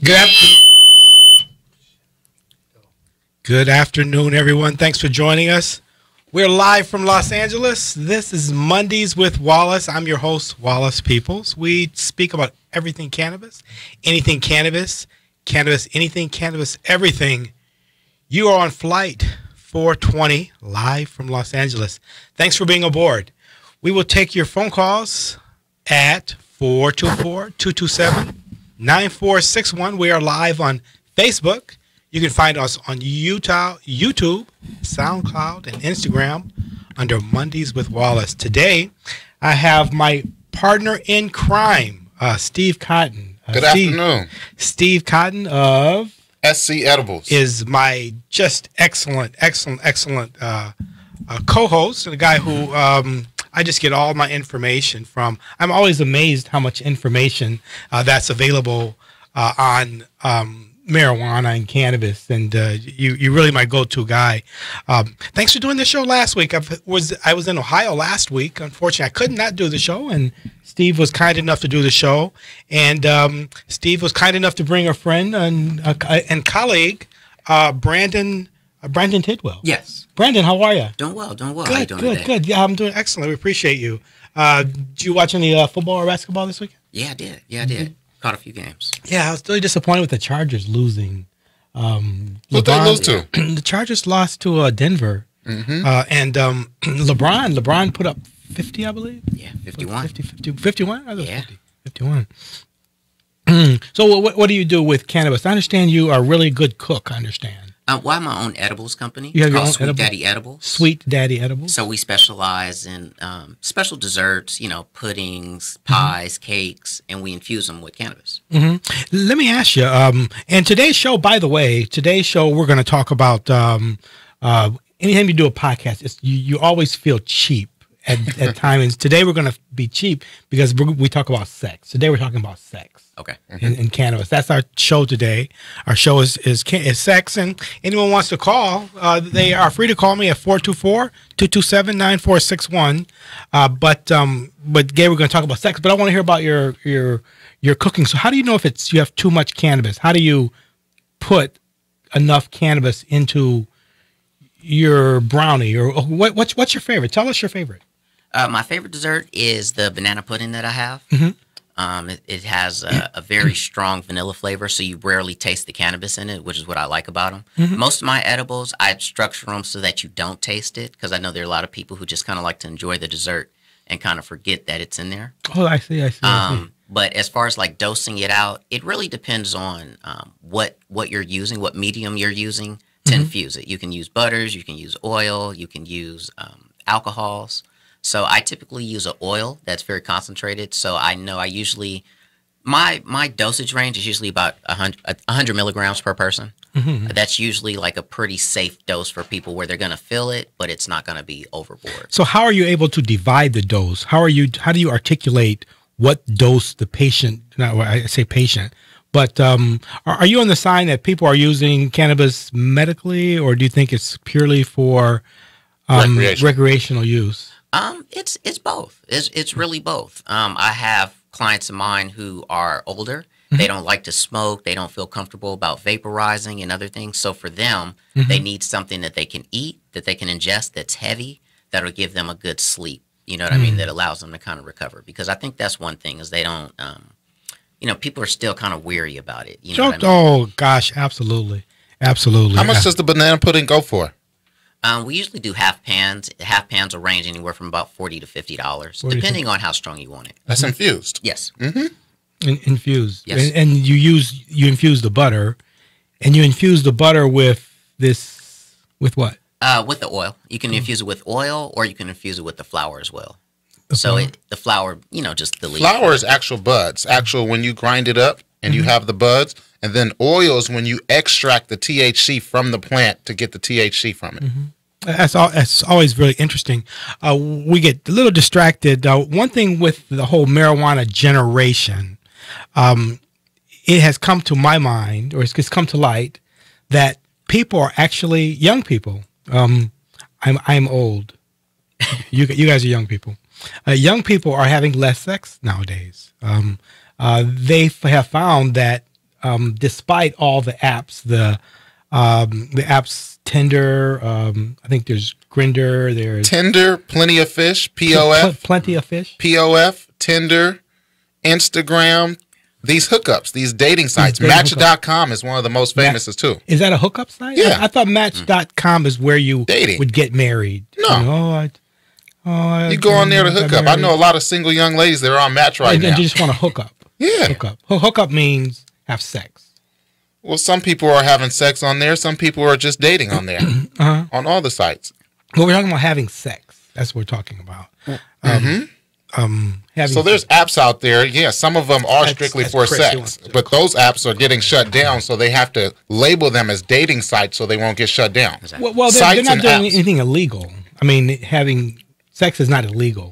Good, good afternoon, everyone. Thanks for joining us. We're live from Los Angeles. This is Mondays with Wallace. I'm your host, Wallace Peoples. We speak about everything cannabis, anything cannabis, cannabis, anything cannabis, everything. You are on Flight 420, live from Los Angeles. Thanks for being aboard. We will take your phone calls at 424-227-9461. We are live on Facebook. You can find us on YouTube, SoundCloud, and Instagram under Mondays with Wallace. Today, I have my partner in crime, Steve Cotton. Good afternoon. Steve Cotton of SC Edibles is my just excellent co-host, and a guy who I just get all my information from. I'm always amazed how much information that's available on marijuana and cannabis, and you really my go-to guy. Thanks for doing the show last week. I was in Ohio last week. Unfortunately, I could not do the show, and Steve was kind enough to do the show. And Steve was kind enough to bring a friend and colleague, Brandon Tidwell. Yes. Brandon, how are you? Doing well. Good, How you doing today? good. Yeah, I'm doing excellent. We appreciate you. Did you watch any football or basketball this weekend? Yeah, I did. Mm-hmm. Caught a few games. Yeah, I was really disappointed with the Chargers losing. What they lose to? The Chargers lost to Denver. Mm-hmm. And LeBron put up 50, I believe. Yeah, 51. 51? Yeah. 51. So what do you do with cannabis? I understand you are a really good cook, I understand. Well, I have my own edibles company. You have your own Sweet edible? Daddy Edibles. Sweet Daddy Edibles? So we specialize in special desserts, puddings, pies, cakes, and we infuse them with cannabis. Mm-hmm. Let me ask you, and today's show, by the way, we're going to talk about, anytime you do a podcast, you always feel cheap at times. Today we're going to be cheap because we talk about sex. Today we're talking about sex. Okay. In cannabis. That's our show today. Our show is sex, and anyone wants to call, they are free to call me at 424-227-9461. But Gabe, we're going to talk about sex, but I want to hear about your cooking. So how do you know if you have too much cannabis? How do you put enough cannabis into your brownie, or what's your favorite? Tell us your favorite. My favorite dessert is the banana pudding that I have. Mm-hmm. It has a very strong vanilla flavor, so you rarely taste the cannabis in it, which is what I like about them. Mm-hmm. Most of my edibles, I structure them so that you don't taste it, because I know there are a lot of people who just kind of like to enjoy the dessert and kind of forget that it's in there. Oh, I see. But as far as like dosing it out, it really depends on what you're using, what medium you're using to Mm-hmm. infuse it. You can use butters, you can use oil, you can use alcohols. So I typically use an oil that's very concentrated. So I know I usually, my dosage range is usually about 100 milligrams per person. Mm-hmm. That's usually like a pretty safe dose for people where they're going to feel it, but it's not going to be overboard. So how are you able to divide the dose? How do you articulate what dose the patient, I say patient, but are you on the sign that people are using cannabis medically, or do you think it's purely for recreational use? It's both. It's really both. I have clients of mine who are older. Mm-hmm. They don't like to smoke. They don't feel comfortable about vaporizing and other things. So for them, mm-hmm. they need something that they can eat, that they can ingest, that's heavy, that'll give them a good sleep. You know what I mean? That allows them to kind of recover. Because I think that's one thing is they don't, people are still kind of weary about it. You know what I mean? Oh, gosh, absolutely. Absolutely. How much does the banana pudding go for? We usually do half pans. Half pans will range anywhere from about $40 to $50, depending on how strong you want it. That's infused. Yes. Mm-hmm. Infused. Yes. And you infuse the butter, and you infuse the butter with what? With the oil. You can infuse it with oil, or you can infuse it with the flour as well. The flour, just the leaf. Flour is actual buds. When you grind it up and Mm-hmm. you have the buds. And then oils when you extract the THC from the plant to get the THC from it. Mm-hmm. That's always really interesting. We get a little distracted. One thing with the whole marijuana generation, it has come to my mind, or it's come to light, that people are actually young people. I'm old. You guys are young people. Young people are having less sex nowadays. They have found that despite all the apps, the apps Tinder, I think there's Grindr, there's Tinder, Plenty of Fish, POF, Plenty of Fish, POF, Tinder, Instagram, these hookups, these dating sites. dating Match.com is one of the most famous too. Is that a hookup site? Yeah. I thought Match.com is where you Dating. would get married. No. I You go on there to got hook up. I married. know a lot of single young ladies that are on Match right And now. you just want to hook up. Yeah. Hook up. Hook up means have sex. Well, some people are having sex on there. Some people are just dating on there, on all the sites. Well, we're talking about having sex. That's what we're talking about. Having So there's apps out there. Yeah, some of them are strictly that's for Chris, sex, he wants to- but those apps are getting shut down. So they have to label them as dating sites so they won't get shut down. Exactly. well, they're Sites not and doing apps. anything illegal. I mean, having sex is not illegal.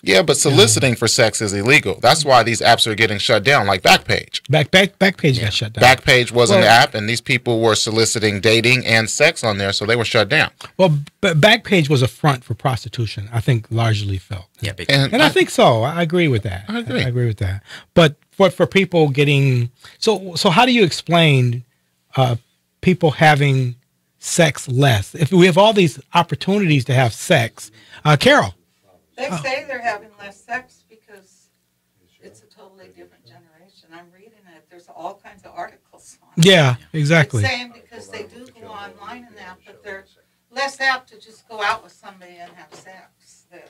Yeah, but soliciting for sex is illegal. That's why these apps are getting shut down, like Backpage. Backpage got shut down. Backpage was an Well- app, and these people were soliciting dating and sex on there, so they were shut down. Well, Backpage was a front for prostitution. I think largely felt. Yeah, big And I think so. I agree with that. I agree. I agree with that. But for people getting so how do you explain people having sex less? If we have all these opportunities to have sex, Carol. They say they're having less sex because it's a totally different generation. I'm reading it. There's all kinds of articles on it. Yeah, exactly. It's saying because they do go online and that, but they're less apt to just go out with somebody and have sex. That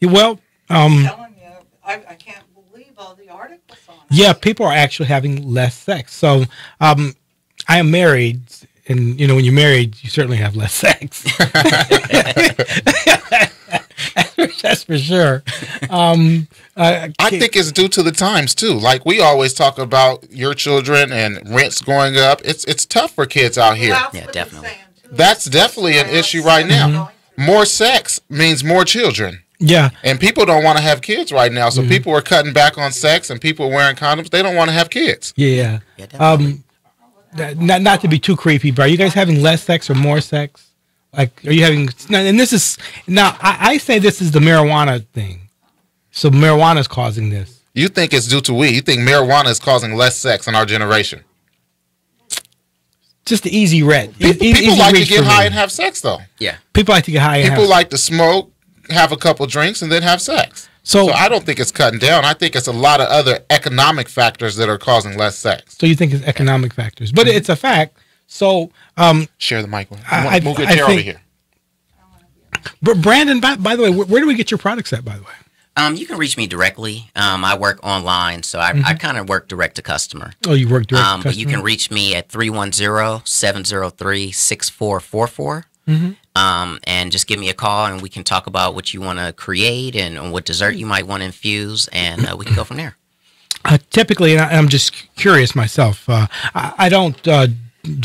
Well, I'm telling you, I can't believe all the articles on it. yeah, people are actually having less sex. So, I am married, and when you're married, you certainly have less sex. That's for sure. I think it's due to the times too. Like we always talk about your children and rents going up. It's tough for kids out here. Well, that's Yeah, what they're definitely. saying, too. That's definitely an issue right now. More sex means more children. Yeah, And people don't want to have kids right now. So people are cutting back on sex and people are wearing condoms. They don't want to have kids. yeah. Yeah, definitely. Not to be too creepy, but are you guys having less sex or more sex? Like, are you having? And this is now. I say this is the marijuana thing. So marijuana is causing this. You think it's due to weed. You think marijuana is causing less sex in our generation. Just the easy red. People Easy like to reach get for me. high and have sex, though. Yeah. People like to get high. And People have, like to smoke, have a couple drinks, and then have sex. So So I don't think it's cutting down. I think it's a lot of other economic factors that are causing less sex. So you think it's economic factors, but it's a fact. So, Share the mic with I Move your I chair over think- here. Brandon, by the way, where do we get your products at? By the way, You can reach me directly. I work online, so I kind of work direct to customer. oh, you work direct. to But you can customer? reach me at 310-703-6444. And just give me a call and we can talk about what you want to create and what dessert you might want to infuse, and we can go from there. Typically, and I'm just curious myself. I don't do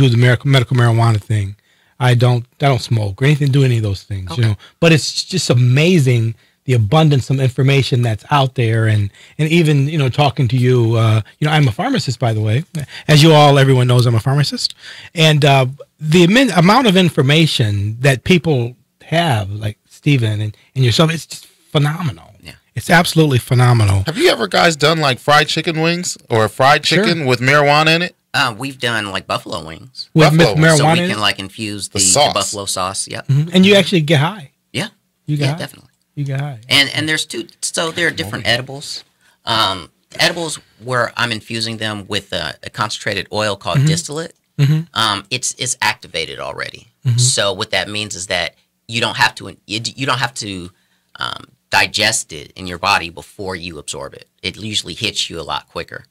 the medical marijuana thing. I don't smoke or anything. Do any of those things, Okay. But it's just amazing the abundance of information that's out there, and even talking to you. I'm a pharmacist, by the way, as everyone knows, I'm a pharmacist, and the amount of information that people have, like Stephen and yourself, it's just phenomenal. Yeah. It's absolutely phenomenal. Have you ever guys done like fried chicken wings or fried Sure. chicken with marijuana in it? We've done like buffalo wings, With Buffalo wings. marijuana so we in can it? like infuse the sauce. buffalo sauce. Yep. And you actually get high. Yeah. You get Yeah, high. definitely. You get high. And there's two. So there are different edibles. Edibles where I'm infusing them with a concentrated oil called distillate. It's activated already. So what that means is that you don't have to digest it in your body before you absorb it. It usually hits you a lot quicker.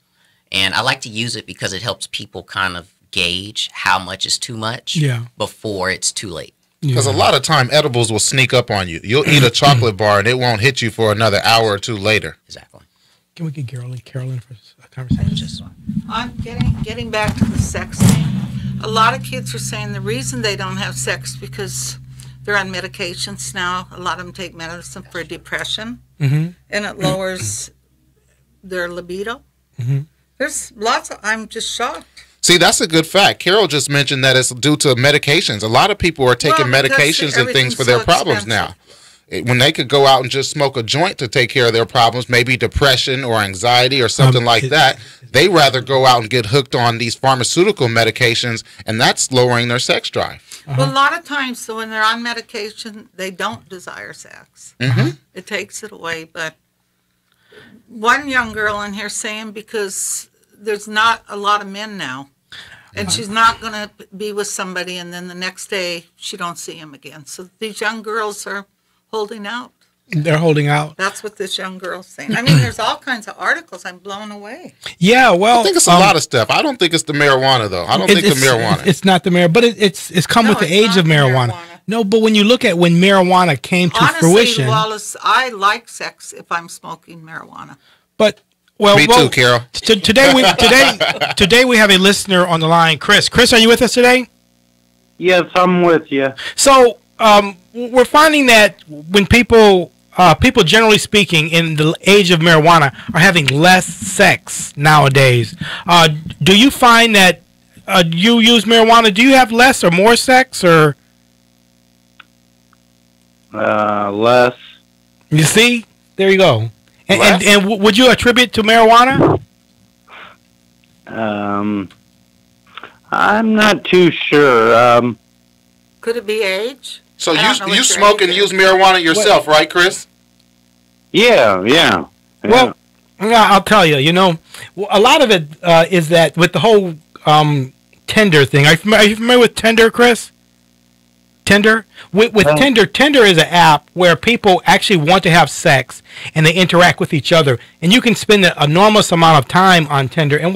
And I like to use it because it helps people kind of gauge how much is too much before it's too late. Because a lot of time edibles will sneak up on you. You'll eat a chocolate bar and it won't hit you for another hour or two later. Exactly. Can we get Carolyn for a conversation? I'm getting back to the sex thing. A lot of kids are saying the reason they don't have sex because they're on medications now. A lot of them take medicine for depression, and it lowers their libido. There's lots of. I'm just shocked. See, that's a good fact. Carol just mentioned that it's due to medications. A lot of people are taking Well, because medications and things for everything's their so problems now. expensive. when they could go out and just smoke a joint to take care of their problems, maybe depression or anxiety or something like that, they rather go out and get hooked on these pharmaceutical medications, and that's lowering their sex drive. Well, a lot of times, so when they're on medication, they don't desire sex. It takes it away. But one young girl in here saying because there's not a lot of men now, and she's not going to be with somebody, and then the next day she don't see him again. So these young girls are holding out. They're holding out. That's what this young girl's saying. I mean, there's all kinds of articles. I'm blown away. Yeah, well, I think it's a lot of stuff. I don't think it's the marijuana, though. I don't think the marijuana. It's not the marijuana, but it's come with the age of marijuana. No, but when you look at when marijuana came to fruition, Wallace, I like sex if I'm smoking marijuana. But me too, Carol. Today we have a listener on the line, Chris. Chris, are you with us today? Yes, I'm with you. So we're finding that when people generally speaking in the age of marijuana are having less sex nowadays. Do you find that you use marijuana? Do you have less or more sex or less? You see, there you go. And would you attribute to marijuana? I'm not too sure. Could it be age? So you smoke and use marijuana yourself, right, Chris? Yeah. Well, I'll tell you. You know, a lot of it is that with the whole Tinder thing. Are you familiar with Tinder, Chris? Tinder? With Tinder, Tinder is an app where people actually want to have sex and they interact with each other. And you can spend an enormous amount of time on Tinder. And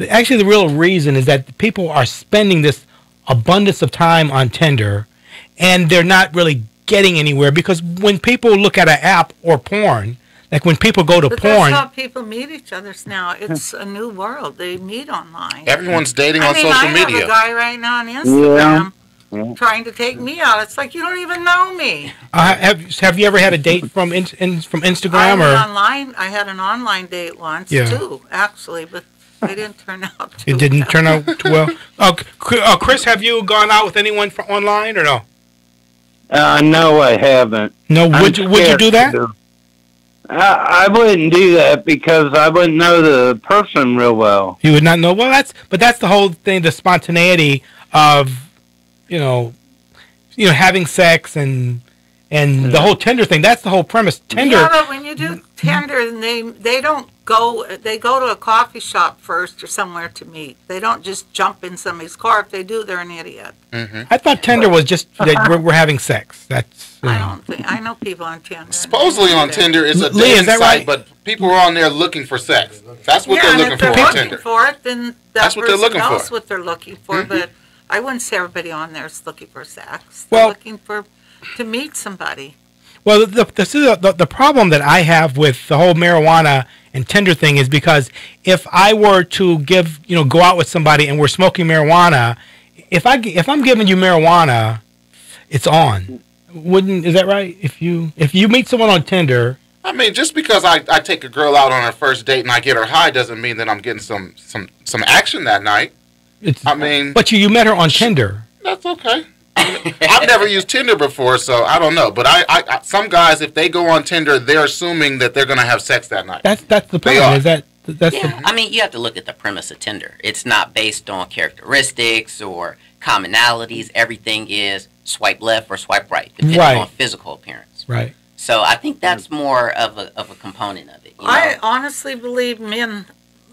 actually the real reason is that people are spending this abundance of time on Tinder and they're not really getting anywhere, because when people look at an app or porn, like when people go to porn. That's how people meet each other now. It's a new world. They meet online. Everyone's dating on social media. I have a guy right now on Instagram trying to take me out. It's like, you don't even know me. Have you ever had a date from Instagram I had an online date once too, actually, but they didn't turn out too. It didn't turn out too well. Chris, have you gone out with anyone online or no? No, I haven't. No, would you do that? I wouldn't do that because I wouldn't know the person real well. You would not know. Well, that's the whole thing, the spontaneity of, having sex and the whole Tinder thing. That's the whole premise. Tinder. Yeah, but when you do Tinder, they don't go. They go to a coffee shop first or somewhere to meet. They don't just jump in somebody's car. If they do, they're an idiot. Mm-hmm. I thought Tinder was just that we're having sex. That's. I don't think. I know people on Tinder. Supposedly on Tinder is a dating site, right? But people are on there looking for sex. That's what they're looking for on Tinder. For it, then that's what they're looking for. Knows what they're looking for, but I wouldn't say everybody on there is looking for sex. They're looking to meet somebody. Well, the problem that I have with the whole marijuana and Tinder thing is because if I were to go out with somebody and we're smoking marijuana, if I'm giving you marijuana, it's on. Is that right? If you meet someone on Tinder, I mean, just because I take a girl out on her first date and I get her high doesn't mean that I'm getting some action that night. But you met her on Tinder. That's okay. I've never used Tinder before, so I don't know. But I some guys, if they go on Tinder, they're assuming that they're going to have sex that night. That's the problem. I mean, you have to look at the premise of Tinder. It's not based on characteristics or commonalities. Everything is swipe left or swipe right, depending on physical appearance. Right. So I think that's more of a component of it. I honestly believe men,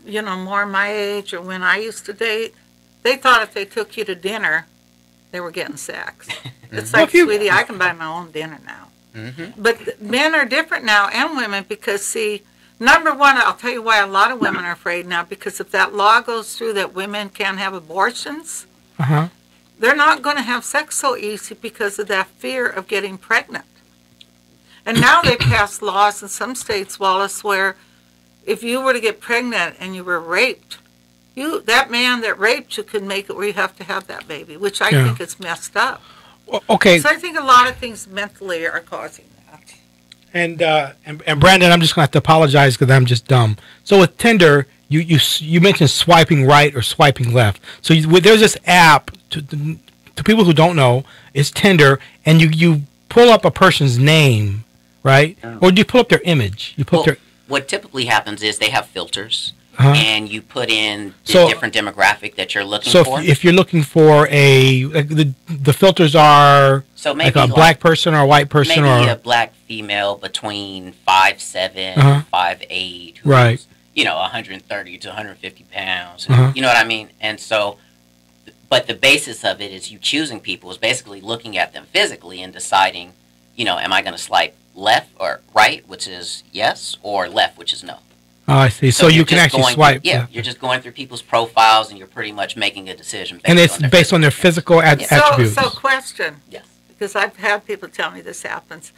more my age or when I used to date, they thought if they took you to dinner, they were getting sex. It's like, sweetie, I can buy my own dinner now. Mm-hmm. But men are different now, and women, because, see, number one, I'll tell you why a lot of women are afraid now, because if that law goes through that women can't have abortions, they're not going to have sex so easy because of that fear of getting pregnant. And now they passed laws in some states, Wallace, where if you were to get pregnant and you were raped, that man that raped you could make it where you have to have that baby, which I think is messed up. Okay. So I think a lot of things mentally are causing that. And Brandon, I'm just going to have to apologize because I'm just dumb. So with Tinder, you mentioned swiping right or swiping left. So there's this app, to people who don't know, it's Tinder, and you pull up a person's name, right? Or do you pull up their image? You pull up Well, their what typically happens is they have filters, Uh-huh. and you put in the So- different demographic that you're looking so for. if you're looking for the filters are So like maybe a black person or a white person maybe or a black female between 5'7", Uh-huh. 5'8", who's, Right. 130 to 150 pounds. Uh-huh. You know what I mean? And so, but the basis of it is you choosing people is basically looking at them physically and deciding, am I going to swipe left or right, which is yes, or left, which is no. oh, I see. So you're you can just actually going swipe. through, you're just going through people's profiles and you're pretty much making a decision. And it's based on their physical attributes. So question, Yes. because I've had people tell me this happens.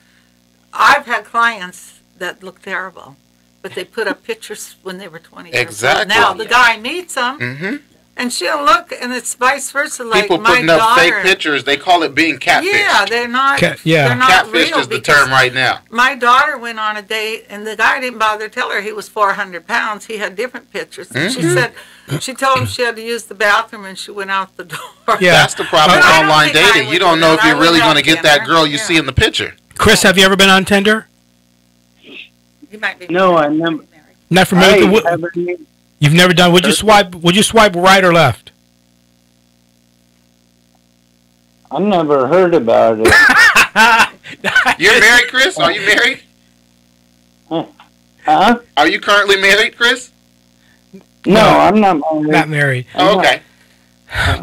I've had clients that look terrible, but they put up pictures when they were 20 years old. Exactly. Now the guy meets them, Mm-hmm. and she'll look, and it's vice versa. Like People my putting up daughter, fake pictures. They call it being catfish. Yeah, they're not. Yeah. They're not Catfish real is the because term right now. my daughter went on a date, and the guy didn't bother to tell her he was 400 pounds. He had different pictures. And she said, she told him she had to use the bathroom, and she went out the door. Yeah. That's the problem with I don't online think I dating. would You don't do know that. if I you're would really have going to get that dinner. girl you Yeah. see in the picture. Chris, have you ever been on Tinder? You might be. No, I never. Not familiar. I haven't. You've never done. Would you swipe right or left? I never heard about it. You're married, Chris? Are you married? Huh? Are you currently married, Chris? No, I'm not married. Not married. Oh, okay.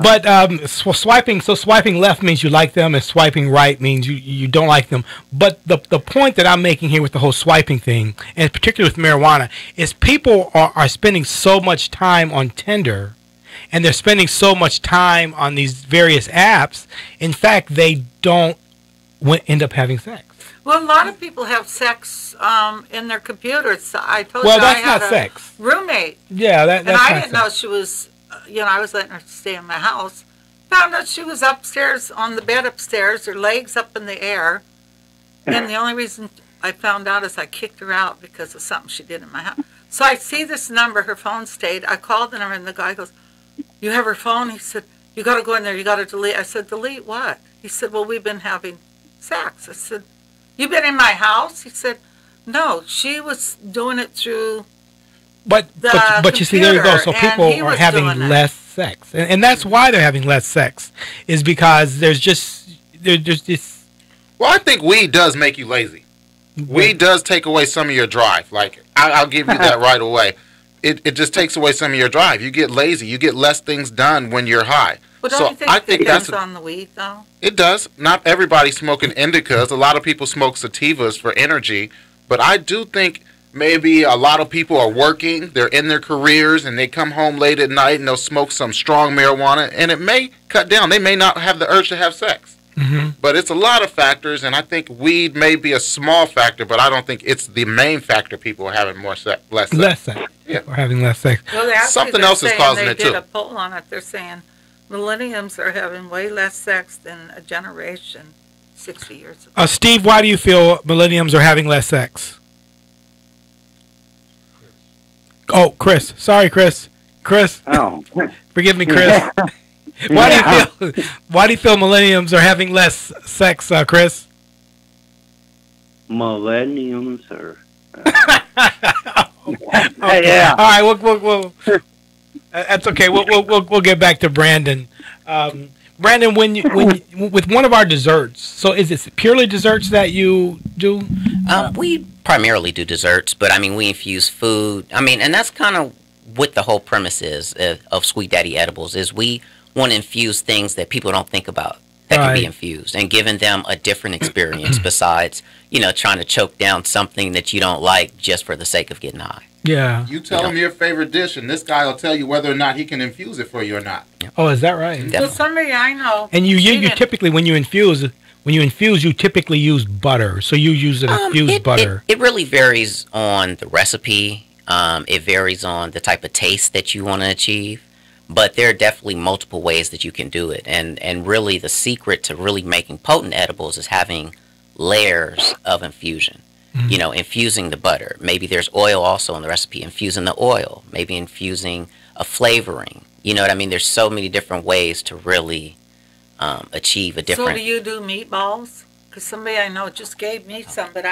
But swiping left means you like them, and swiping right means you don't like them. But the point that I'm making here with the whole swiping thing, and particularly with marijuana, is people are spending so much time on Tinder, and they're spending so much time on these various apps. In fact, they don't end up having sex. Well, a lot of people have sex in their computers. I told Well, you that's I had not a sex. roommate, Yeah, that's and I not didn't know sex. she was. I was letting her stay in my house. Found out she was upstairs on the bed upstairs, her legs up in the air. And the only reason I found out is I kicked her out because of something she did in my house. So I see this number, her phone stayed. I called the number, and the guy goes, "You have her phone?" He said, "You got to go in there. You got to delete." I said, "Delete what?" He said, "Well, we've been having sex." I said, "You've been in my house?" He said, "No, she was doing it through." But you see, there you go. So computer, and people he are was having doing it. less sex, and that's why they're having less sex, is because there's just this. Well, I think weed does make you lazy. Weed does take away some of your drive. Like, I'll give you that right away. It just takes away some of your drive. You get lazy. You get less things done when you're high. But don't So you think I it think depends that's on the weed, though? It does. Not everybody smoking indicas. A lot of people smoke sativas for energy. But I do think maybe a lot of people are working. They're in their careers, and they come home late at night, and they'll smoke some strong marijuana, and it may cut down. They may not have the urge to have sex. Mm-hmm. But it's a lot of factors, and I think weed may be a small factor, but I don't think it's the main factor people are having less sex. Less sex. Yeah. Or having less sex. Well, actually, Something they're else is saying causing they it, did too. a poll on it. They're saying millennials are having way less sex than a generation 60 years ago. Steve, why do you feel millenniums are having less sex? Oh, Chris. Sorry, Chris. Chris, Oh. forgive me, Chris. Why do you feel millenniums are having less sex, Chris? Millenniums are. Okay. Yeah. All right. We'll that's okay. We'll get back to Brandon. Brandon, when with one of our desserts. So is it purely desserts that you do? We primarily do desserts, but I mean, we infuse food. I mean, and that's kind of what the whole premise is of Sweet Daddy Edibles, is we want to infuse things that people don't think about that can be Right. infused, and giving them a different experience besides, trying to choke down something that you don't like just for the sake of getting high. Yeah. You tell him your favorite dish, and this guy will tell you whether or not he can infuse it for you or not. Oh, is that right? Definitely. Well, somebody I know. And you she didn't- typically when you infuse, you typically use butter. So you use an infused butter. It really varies on the recipe. It varies on the type of taste that you want to achieve. But there are definitely multiple ways that you can do it. And really the secret to really making potent edibles is having layers of infusion. Infusing the butter. Maybe there's oil also in the recipe. Infusing the oil. Maybe infusing a flavoring. You know what I mean? There's so many different ways to really achieve a different... So do you do meatballs? Because somebody I know just gave me some, but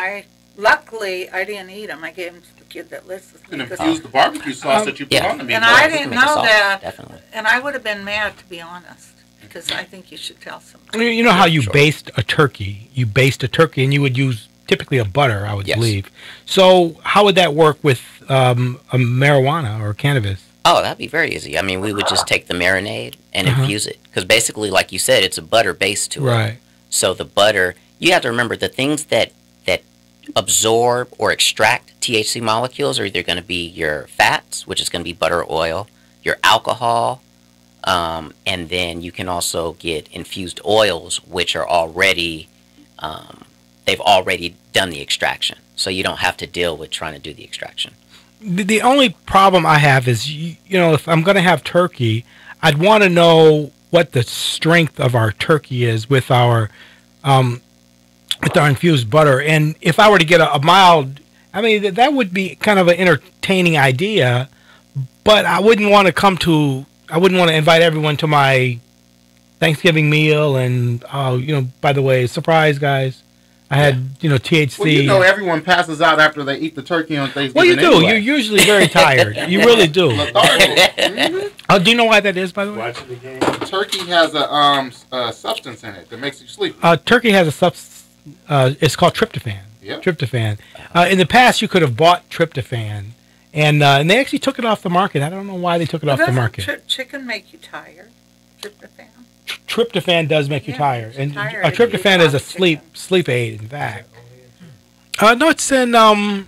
luckily I didn't eat them. I gave them to the kid that lives with You me. can infuse the barbecue sauce that you put on the meatball. And I You can didn't make a know sauce, that, definitely. and I would have been mad, to be honest, because I think you should tell somebody. You know how you Sure. baste a turkey? You baste a turkey, and you would use typically a butter, I would Yes. believe. So how would that work with a marijuana or cannabis? Oh, that'd be very easy. I mean, we would just take the marinade and Uh-huh. infuse it. Because basically, like you said, it's a butter base to it. Right. So the butter, you have to remember the things that absorb or extract THC molecules are either going to be your fats, which is going to be butter or oil, your alcohol, and then you can also get infused oils, which are already, they've already done the extraction. So you don't have to deal with trying to do the extraction. The only problem I have is, if I'm going to have turkey, I'd want to know what the strength of our turkey is with our infused butter. And if I were to get a mild, I mean, that would be kind of an entertaining idea, but I wouldn't want to invite everyone to my Thanksgiving meal. And, by the way, surprise, guys, I had, THC. Well, everyone passes out after they eat the turkey on Thanksgiving. Well, you do. anyway. You're usually very tired. You really do. Lethargic. Do you know why that is, by the way? Watching the game. Turkey has a substance in it that makes you sleepy. Turkey has a substance. It's called tryptophan. Yep. Tryptophan. In the past, you could have bought tryptophan, and they actually took it off the market. I don't know why they took it off the Doesn't market. chicken make you tired? Tryptophan? Tryptophan does make you Yeah, tired, makes you and tired if you tryptophan is a eat sleep aid. In fact, no, it's in. Well,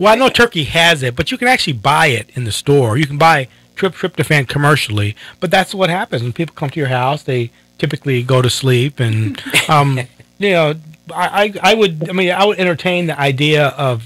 I know Turkey has it, but you can actually buy it in the store. You can buy tryptophan commercially, but that's what happens when people come to your house. They typically go to sleep, and I would entertain the idea of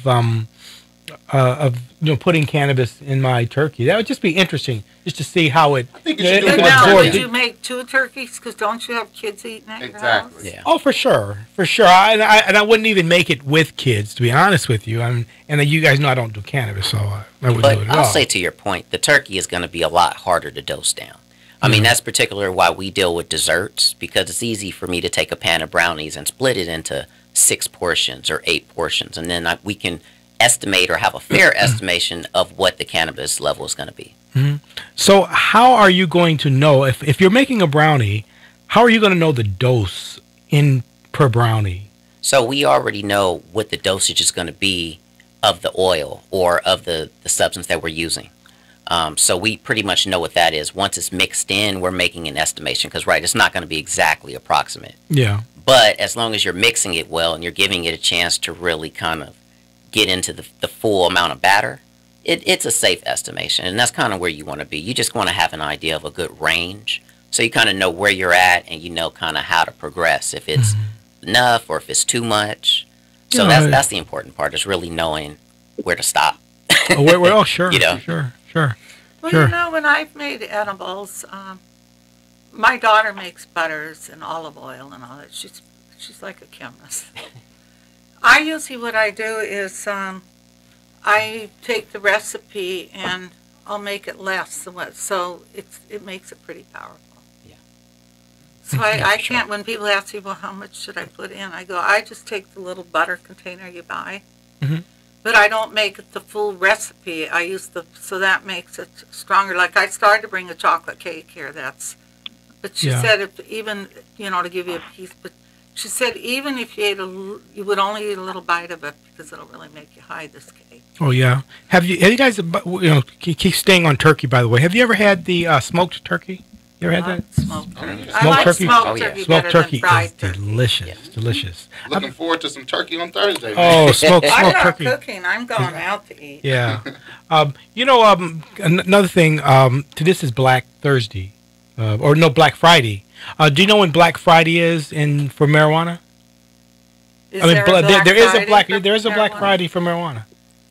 putting cannabis in my turkey. That would just be interesting, just to see how it. I think you should do it it And can once now, a absorb did week. you make 2 turkeys? Because don't you have kids eating at your Exactly. house? Yeah. Oh, for sure. I wouldn't even make it with kids, to be honest with you. And you guys know I don't do cannabis, so I wouldn't But do it at I'll all. say to your point, the turkey is going to be a lot harder to dose down. I mean, that's particularly why we deal with desserts, because it's easy for me to take a pan of brownies and split it into 6 portions or 8 portions, and then we can estimate or have a fair estimation of what the cannabis level is going to be. So how are you going to know, if you're making a brownie, how are you going to know the dose per brownie? So we already know what the dosage is going to be of the oil or of the substance that we're using. So we pretty much know what that is. Once it's mixed in, we're making an estimation because, right, it's not going to be exactly approximate. Yeah. But as long as you're mixing it well and you're giving it a chance to really kind of get into the full amount of batter, it's a safe estimation. And that's kind of where you want to be. You just want to have an idea of a good range. So you kind of know where you're at and you know kind of how to progress, if it's enough or if it's too much. So Yeah, that's the important part, is really knowing where to stop. Oh, sure. You know? Sure. Well, Sure. when I've made edibles, my daughter makes butters and olive oil and all that. She's like a chemist. I usually, what I do is I take the recipe and I'll make it less than what, so it makes it pretty powerful. Yeah. So I can't, when people ask me, well, how much should I put in? I go, I just take the little butter container you buy. Mhm. But I don't make it the full recipe. I use so that makes it stronger. Like I started to bring a chocolate cake here. But she Yeah. said if even, to give you a piece, but she said even if you you would only eat a little bite of it because it'll really make you high, this cake. Oh, yeah. Have you guys, keep staying on turkey, by the way. Have you ever had the smoked turkey? You ever had that? Smoked turkey. I Smoked like turkey? smoked Oh, yeah. turkey Smoked better turkey than fried is turkey. delicious. Delicious. Looking forward to some turkey on Thursday. Oh, smoked I'm not turkey. cooking. I'm going out to eat. Yeah. Another thing, this is Black Thursday, Black Friday. Do you know when Black Friday is for marijuana? Is there there is a Black marijuana? Friday for marijuana.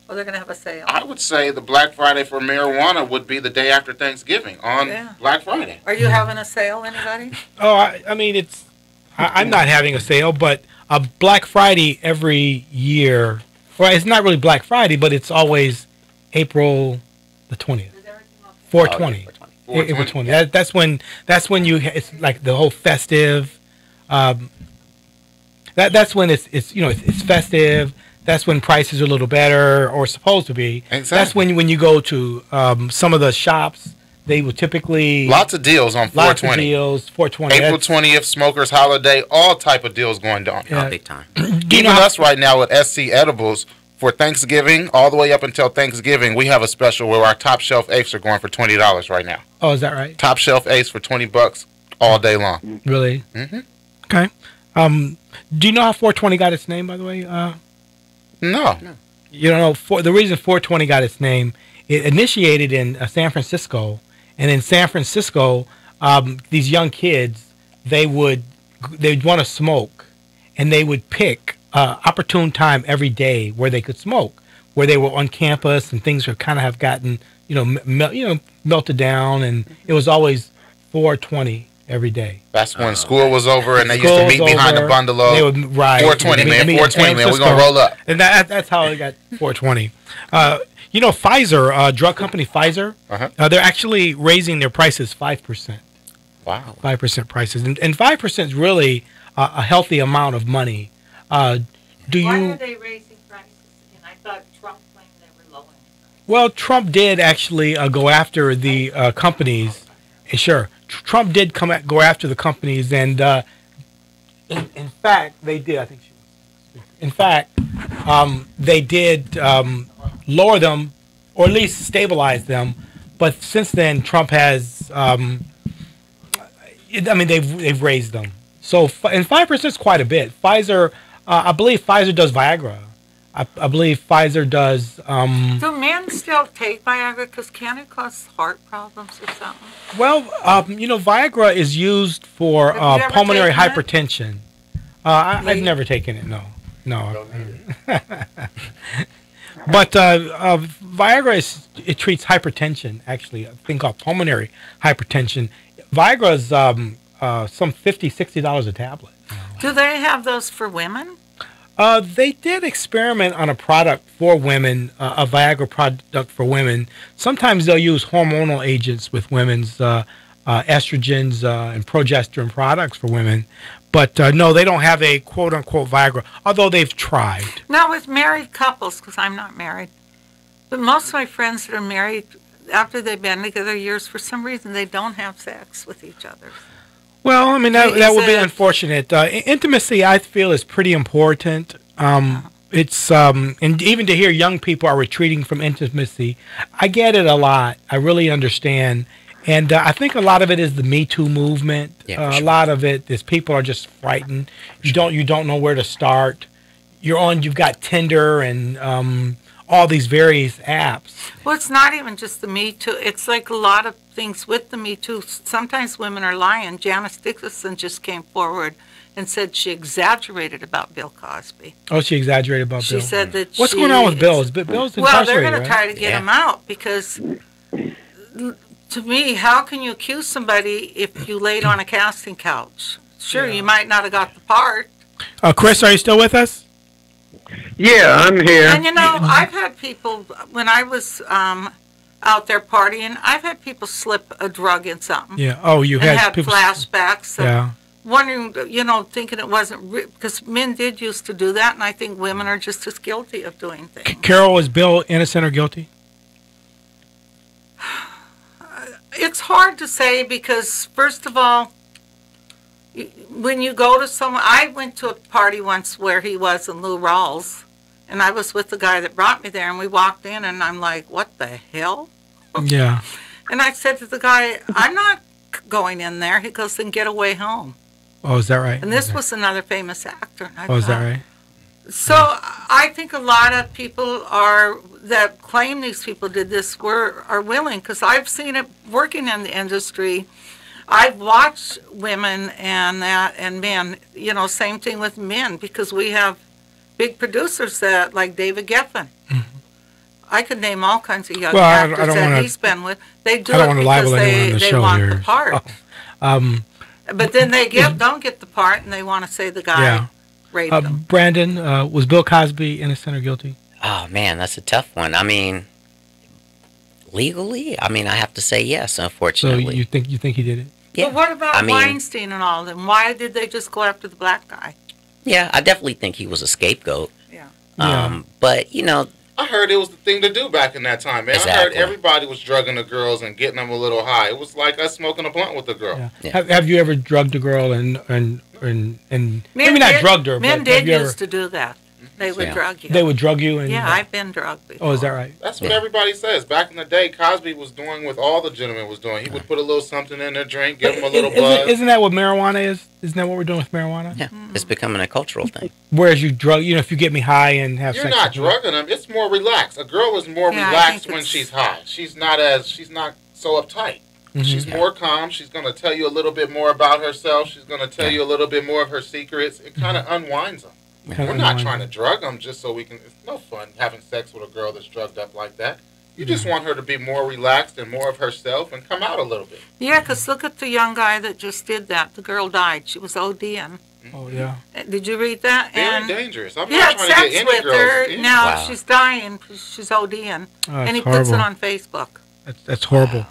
Oh, they're going to have a sale. I would say the Black Friday for marijuana would be the day after Thanksgiving on Yeah. Black Friday. Are you having a sale, anybody? Oh, I'm not having a sale, but Black Friday every year. Well, it's not really Black Friday, but it's always April the 20th, 420. Oh, yeah, April 20th. That's when it's like the whole festive. That's when it's it's festive. That's when prices are a little better, or supposed to be. Exactly. That's when you go to some of the shops. They will typically Lots of deals on lots of 420. deals. 420. April That's- 20th, Smokers Holiday, all type of deals going down. Yeah. Big time. Do you Even know how- us right now with SC Edibles, for Thanksgiving, all the way up until Thanksgiving, we have a special where our top shelf apes are going for $20 right now. Oh, is that right? Top shelf apes for $20 all day long. Really? Mhm. Okay. Do you know how 420 got its name, by the way? No. You don't know. The reason 420 got its name, it initiated in San Francisco. And in San Francisco, these young kids, they'd want to smoke. And they would pick opportune time every day where they could smoke, where they were on campus and things would kind of have gotten, melted down. And it was always 420 every day. That's when school was over and they used School to meet was behind the over. bundle. They would ride. 420, man. Meet in 420, San man. We're going to Francisco. roll up. And that's how it got 420. Pfizer, drug company Pfizer, Uh-huh. they're actually raising their prices 5%. Wow. 5% prices. And 5% is really a healthy amount of money. Why are they raising prices? And I thought Trump claimed they were lowering prices. Well, Trump did actually go after the companies. Sure. Trump did go after the companies. And in fact, they did. I think she was. In fact, they did lower them, or at least stabilize them. But since then, Trump has, they've raised them. So, and 5% is quite a bit. Pfizer, I believe Pfizer does Viagra. I believe Pfizer does. Do men still take Viagra? Because can it cause heart problems or something? Well, Viagra is used for Have you ever pulmonary taken it? hypertension. I've never taken it. No. But Viagra it treats hypertension. Actually, a thing called pulmonary hypertension. Viagra is some $50-$60 a tablet. Do they have those for women? They did experiment on a product for women, a Viagra product for women. Sometimes they'll use hormonal agents with women's estrogens and progesterone products for women. But no, they don't have a quote-unquote Viagra, although they've tried. Now, with married couples, because I'm not married, but most of my friends that are married, after they've been together years, for some reason, they don't have sex with each other. Well, I mean, that would be Is it- unfortunate. Intimacy, I feel, is pretty important. It's and even to hear young people are retreating from intimacy, I get it a lot. I really understand. And I think a lot of it is the Me Too movement. Yeah, A lot of it is people are just frightened. You don't know where to start. You've got Tinder and all these various apps. Well, it's not even just the Me Too. It's like a lot of things with the Me Too. Sometimes women are lying. Janice Dickinson just came forward and said she exaggerated about Bill Cosby. Oh, she exaggerated about She Bill. said that What's she- going on with Bill? Bill's Well, they're incarcerated, going to right? try to get Yeah. him out because, to me, how can you accuse somebody if you laid on a casting couch? Sure, you might not have got the part. Chris, are you still with us? Yeah, I'm here. And I've had people, when I was out there partying, I've had people slip a drug in something. Yeah. Oh, you And had had people. flashbacks. And Yeah. wondering, thinking it wasn't because men did used to do that, and I think women are just as guilty of doing things. Carol, is Bill innocent or guilty? It's hard to say because, first of all, when you go to someone, I went to a party once where he was in Lou Rawls, and I was with the guy that brought me there, and we walked in, and I'm like, what the hell? Yeah. And I said to the guy, I'm not going in there. He goes, then get away home. Oh, is that right? And this was another famous actor. And I Oh, is that thought, right? So I think a lot of people that claim these people did this are willing, because I've seen it working in the industry. I've watched women and men, same thing with men, because we have big producers like David Geffen. Mm-hmm. I could name all kinds of young Well, I actors don't that wanna- he's been with. They do I don't it wanna because libel anyone on the they show want here. the part. But then they don't get the part, and they want to say the guy Yeah. raped them. Brandon, was Bill Cosby innocent or guilty? Oh man, that's a tough one. I mean, legally, I have to say yes. So Unfortunately, you think he did it? yeah. But what about I mean- Weinstein and all of them? Why did they just go after the black guy? Yeah, I definitely think he was a scapegoat. Yeah. But you know, I heard it was the thing to do back in that time, man. I heard Exactly. everybody was drugging the girls and getting them a little high. It was like us smoking a blunt with the girl. Yeah. Yeah. Have you ever drugged a girl and maybe not drugged her, Men but did have you ever, used to do that. They would Yeah. drug you. they would drug you and Yeah, I've been drugged before. oh, is that right? That's what Yeah. everybody says. Back in the day, Cosby was doing what all the gentlemen was doing. He would put a little something in their drink, give them a little buzz. Isn't that what marijuana is? Isn't that what we're doing with marijuana? yeah, it's becoming a cultural thing. Whereas you drug, if you get me high and have You're sex not with me- drugging them. It's more relaxed. A girl is more Yeah, I relaxed think when it's- she's high. She's not so uptight. Mhm. She's more calm. She's going to tell you a little bit more about herself. She's going to tell you a little bit more of her secrets. It kind of unwinds them. Kinda We're not unwind. trying to drug them just so we can. It's no fun having sex with a girl that's drugged up like that. You just want her to be more relaxed and more of herself and come out a little bit. Yeah, because look at the young guy that just did that. The girl died. She was ODing. Oh yeah. Did you read that? Very dangerous. I'm He not had trying to sex get any with girls. her. in. Now Wow. she's dying. She's ODing. Oh, And he that's puts it horrible. on Facebook. That's horrible.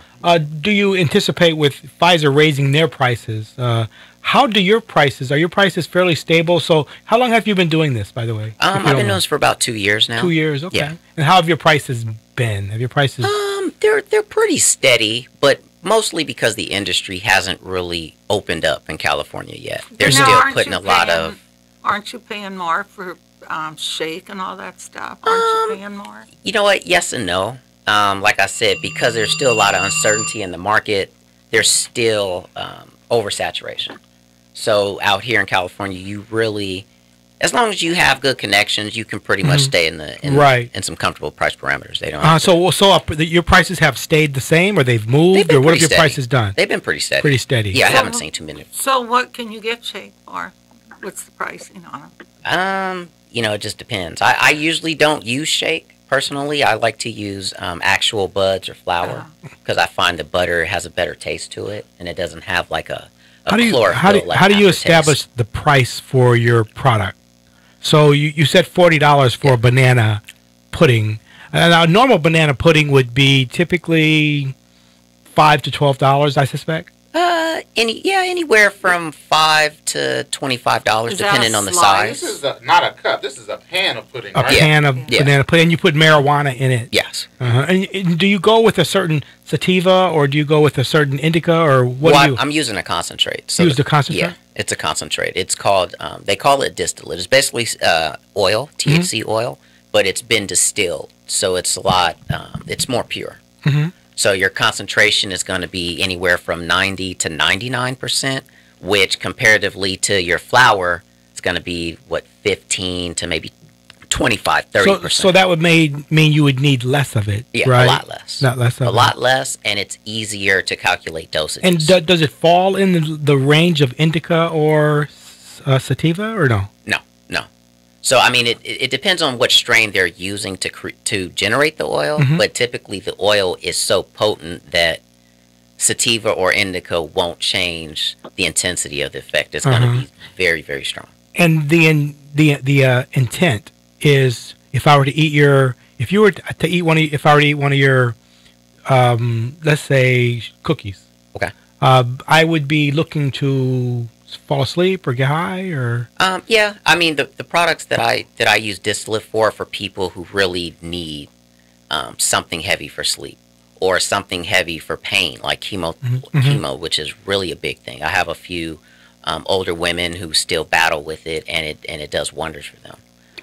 Do you anticipate with Pfizer raising their prices? How do your prices? Are your prices fairly stable? So how long have you been doing this, by the way? If you I've don't been doing mind? this for about 2 years now. 2 years. Okay. Yeah. And how have your prices been? Have your prices? They're pretty steady, but mostly because the industry hasn't really opened up in California yet. They're Now, still aren't putting you a lot paying- of. Aren't you paying more for shake and all that stuff? Aren't you paying more? You know what? Yes and no. Like I said, because there's still a lot of uncertainty in the market, there's still oversaturation. So out here in California, you really, as long as you have good connections, you can pretty much stay in Right. in some comfortable price parameters. They don't. have to- Your prices have stayed the same, or they've moved, They've been or what have pretty your steady. prices done? They've been pretty steady. Pretty steady. Yeah, I So- haven't seen too many. So what can you get shake for? What's the pricing on them? It just depends. I usually don't use shake personally. I like to use actual buds or flour because I find the butter has a better taste to it, and it doesn't have like a How do you chlorophyll, how do, like, how do you aftertaste. establish the price for your product? So you said $40 for banana pudding. Now, a normal banana pudding would be typically $5 to $12, I suspect. Anywhere from $5 to $25, Is that depending a on the slice? size. This is not a cup. This is a pan of pudding, A right? pan of Yeah. banana pudding, and you put marijuana in it. Yes. And do you go with a certain sativa, or do you go with a certain indica, or what Well, do you? I'm using a concentrate. So Use the concentrate? Yeah, it's a concentrate. It's called. They call it distillate. It's basically oil, THC oil, but it's been distilled, so it's a lot. It's more pure. Mhm. So your concentration is going to be anywhere from 90 to 99%, which comparatively to your flour, it's going to be 15 to maybe 25, 30%. So that would mean you would need less of it, Yeah, right? a lot less. Not less of A it. lot less, and it's easier to calculate dosages. And does it fall in the range of indica or sativa, or no? No. So I mean, it depends on what strain they're using to generate the oil, Mhm. but typically the oil is so potent that sativa or indica won't change the intensity of the effect. It's going to be very, very strong. And the intent is, if I were to eat if I were to eat one of your, let's say, cookies. Okay. I would be looking to fall asleep or get high, or Yeah, I mean the products that I use distillate for people who really need something heavy for sleep or something heavy for pain, like chemo, which is really a big thing. I have a few older women who still battle with it, and it does wonders for them.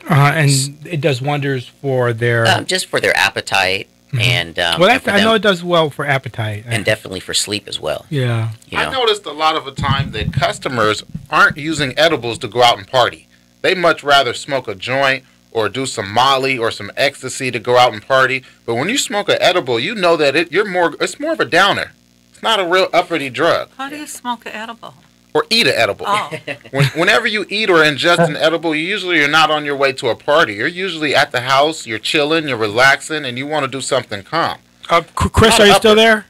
and it does wonders for their. Just for their appetite and Well, and for I know them- it does well for appetite. and definitely for sleep as well. Yeah. You I know, noticed a lot of the time that customers aren't using edibles to go out and party. They much rather smoke a joint or do some Molly or some ecstasy to go out and party. But when you smoke an edible, you know that it's more of a downer. It's not a real uppity drug. How do you smoke an edible? Or eat an edible. Oh, Whenever you eat or ingest an edible, you're not on your way to a party. You're usually at the house, you're chilling, you're relaxing, and you want to do something calm. Chris, are you still there?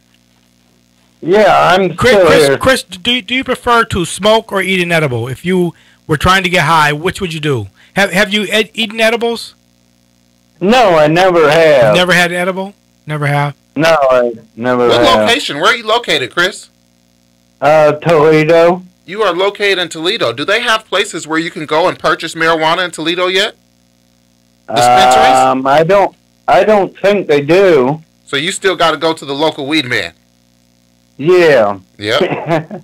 Yeah, I'm still here. Chris, do you prefer to smoke or eat an edible? If you were trying to get high, which would you do? Have you eaten edibles? No, I never have. Never had an edible? Never have? No, I never What have. location? Where are you located, Chris? Toledo. You are located in Toledo. Do they have places where you can go and purchase marijuana in Toledo yet? Dispensaries? I don't think they do. So you still got to go to the local weed man. Yeah. Yep.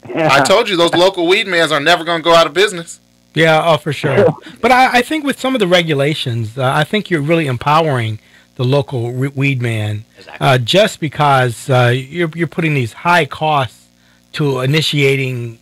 I told you those local weed mans are never going to go out of business. Yeah, oh, for sure. But I think with some of the regulations, I think you're really empowering the local weed man, Exactly. just because you're putting these high costs to initiating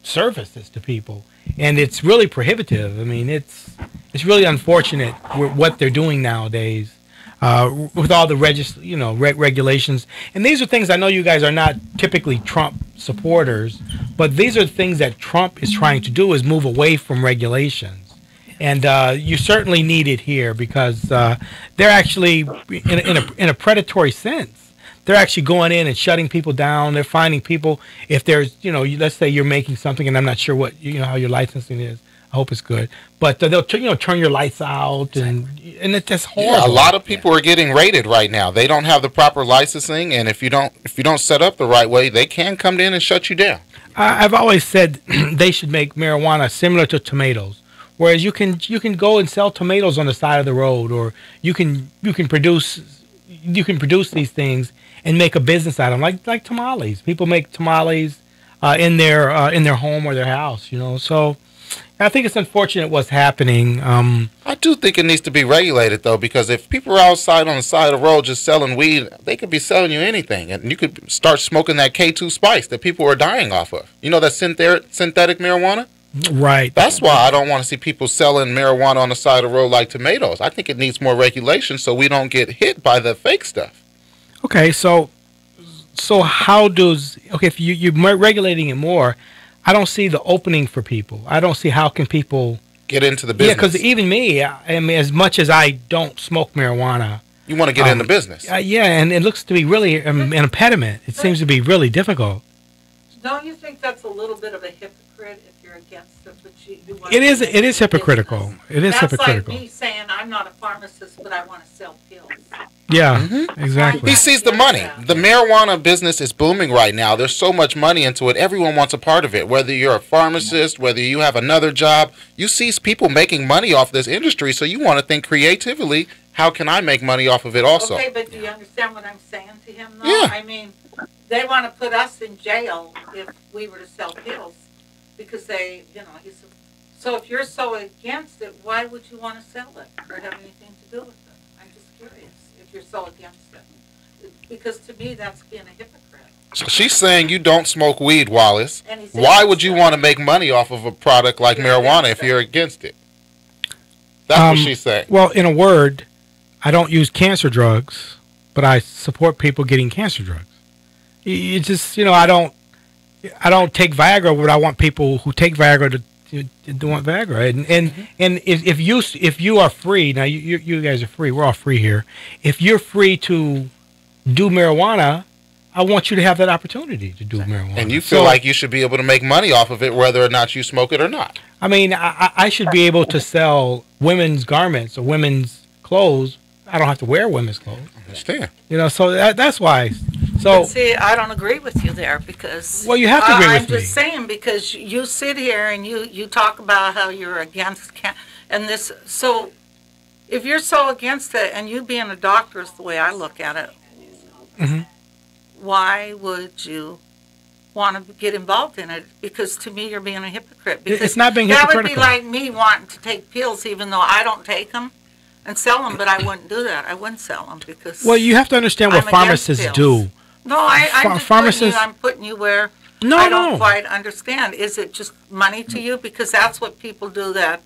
services to people, and it's really prohibitive. I mean, it's really unfortunate what they're doing nowadays. With all the regulations, and these are things I know you guys are not typically Trump supporters, but these are things that Trump is trying to do, is move away from regulations, and you certainly need it here because they're actually in a predatory sense. They're actually going in and shutting people down. They're finding people if there's let's say you're making something, and I'm not sure what how your licensing is. I hope it's good, but they'll turn your lights out, and it's just horrible. Yeah, a lot of people are getting raided right now. They don't have the proper licensing, and if you don't set up the right way, they can come in and shut you down. I've always said they should make marijuana similar to tomatoes, whereas you can go and sell tomatoes on the side of the road, or you can produce these things and make a business out of them, like tamales. People make tamales in their home or their house, So I think it's unfortunate what's happening. I do think it needs to be regulated, though, because if people are outside on the side of the road just selling weed, they could be selling you anything. And you could start smoking that K2 spice that people are dying off of. You know that synthetic marijuana? Right. That's why I don't want to see people selling marijuana on the side of the road like tomatoes. I think it needs more regulation so we don't get hit by the fake stuff. Okay, so how does... Okay, if you're regulating it more... I don't see the opening for people. I don't see how can people get into the business. Yeah, because even me, I mean, as much as I don't smoke marijuana, you want to get in the business. Yeah, and it looks to be really an impediment. It seems to be really difficult. Don't you think that's a little bit of a hypocrite if you're against it, but you want It is hypocritical. It is hypocritical. That's like me saying I'm not a pharmacist, but I want to sell pills. Yeah, exactly. He sees the money. The marijuana business is booming right now. There's so much money into it. Everyone wants a part of it. Whether you're a pharmacist, whether you have another job, you see people making money off this industry, so you want to think creatively, how can I make money off of it also? Okay, but do you understand what I'm saying to him, though? Yeah. I mean, they want to put us in jail if we were to sell pills because so if you're so against it, why would you want to sell it or have anything to do with it? I'm just curious if you're so against it. Because to me, that's being a hypocrite. So she's saying you don't smoke weed, Wallace. And he said Why would you want to make money off of a product like marijuana if you're against it? That's what she's saying. Well, in a word, I don't use cancer drugs, but I support people getting cancer drugs. You just, I don't take Viagra, but I want people who take Viagra to want Viagra. And if you are free, now you guys are free, we're all free here. If you're free to do marijuana, I want you to have that opportunity to do marijuana. And you feel like you should be able to make money off of it whether or not you smoke it or not. I mean, I should be able to sell women's garments or women's clothes. I don't have to wear women's clothes. I understand. So that's why. So but see, I don't agree with you there because... Well, you have to agree with me. I'm just saying because you sit here and you talk about how you're against and this. So if you're so against it and you being a doctor is the way I look at it, why would you want to get involved in it? Because to me, you're being a hypocrite. Because it's not being hypocritical. hypocritical. That would be like me wanting to take pills even though I don't take them. And sell them, but I wouldn't do that. I wouldn't sell them because... Well, you have to understand what pharmacists do. No, I'm putting you where I don't quite understand. Is it just money to you? Because that's what people do that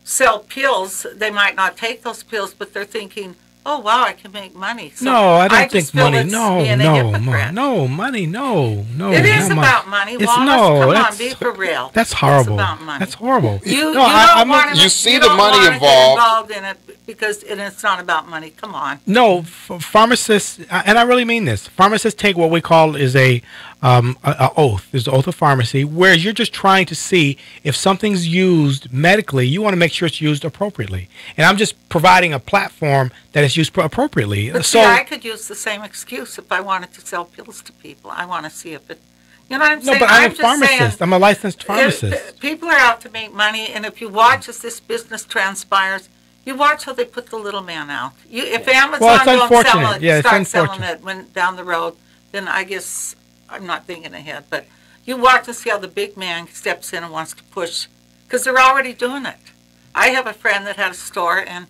sell pills. They might not take those pills, but they're thinking, oh, wow, I can make money. So no, I don't think money. No, money. No. It is about money. It's Come on, be for real. That's horrible. It's about money. That's horrible. You see the money involved in it because it's not about money. Come on. No, pharmacists, and I really mean this. Pharmacists take what we call is a oath. There's the oath of pharmacy, whereas you're just trying to see if something's used medically. You want to make sure it's used appropriately, and I'm just providing a platform that is used appropriately. But see, I could use the same excuse if I wanted to sell pills to people. I want to see if it You know what I'm No, saying? but I'm a just pharmacist. saying, I'm a licensed if pharmacist. people are out to make money, and if you watch as this business transpires, you watch how they put the little man out. If Amazon Well, it's don't unfortunate. sell it, Yeah, it's start selling unfortunate. it when down the road, then I guess I'm not thinking ahead. But you watch and see how the big man steps in and wants to push, because they're already doing it. I have a friend that had a store, and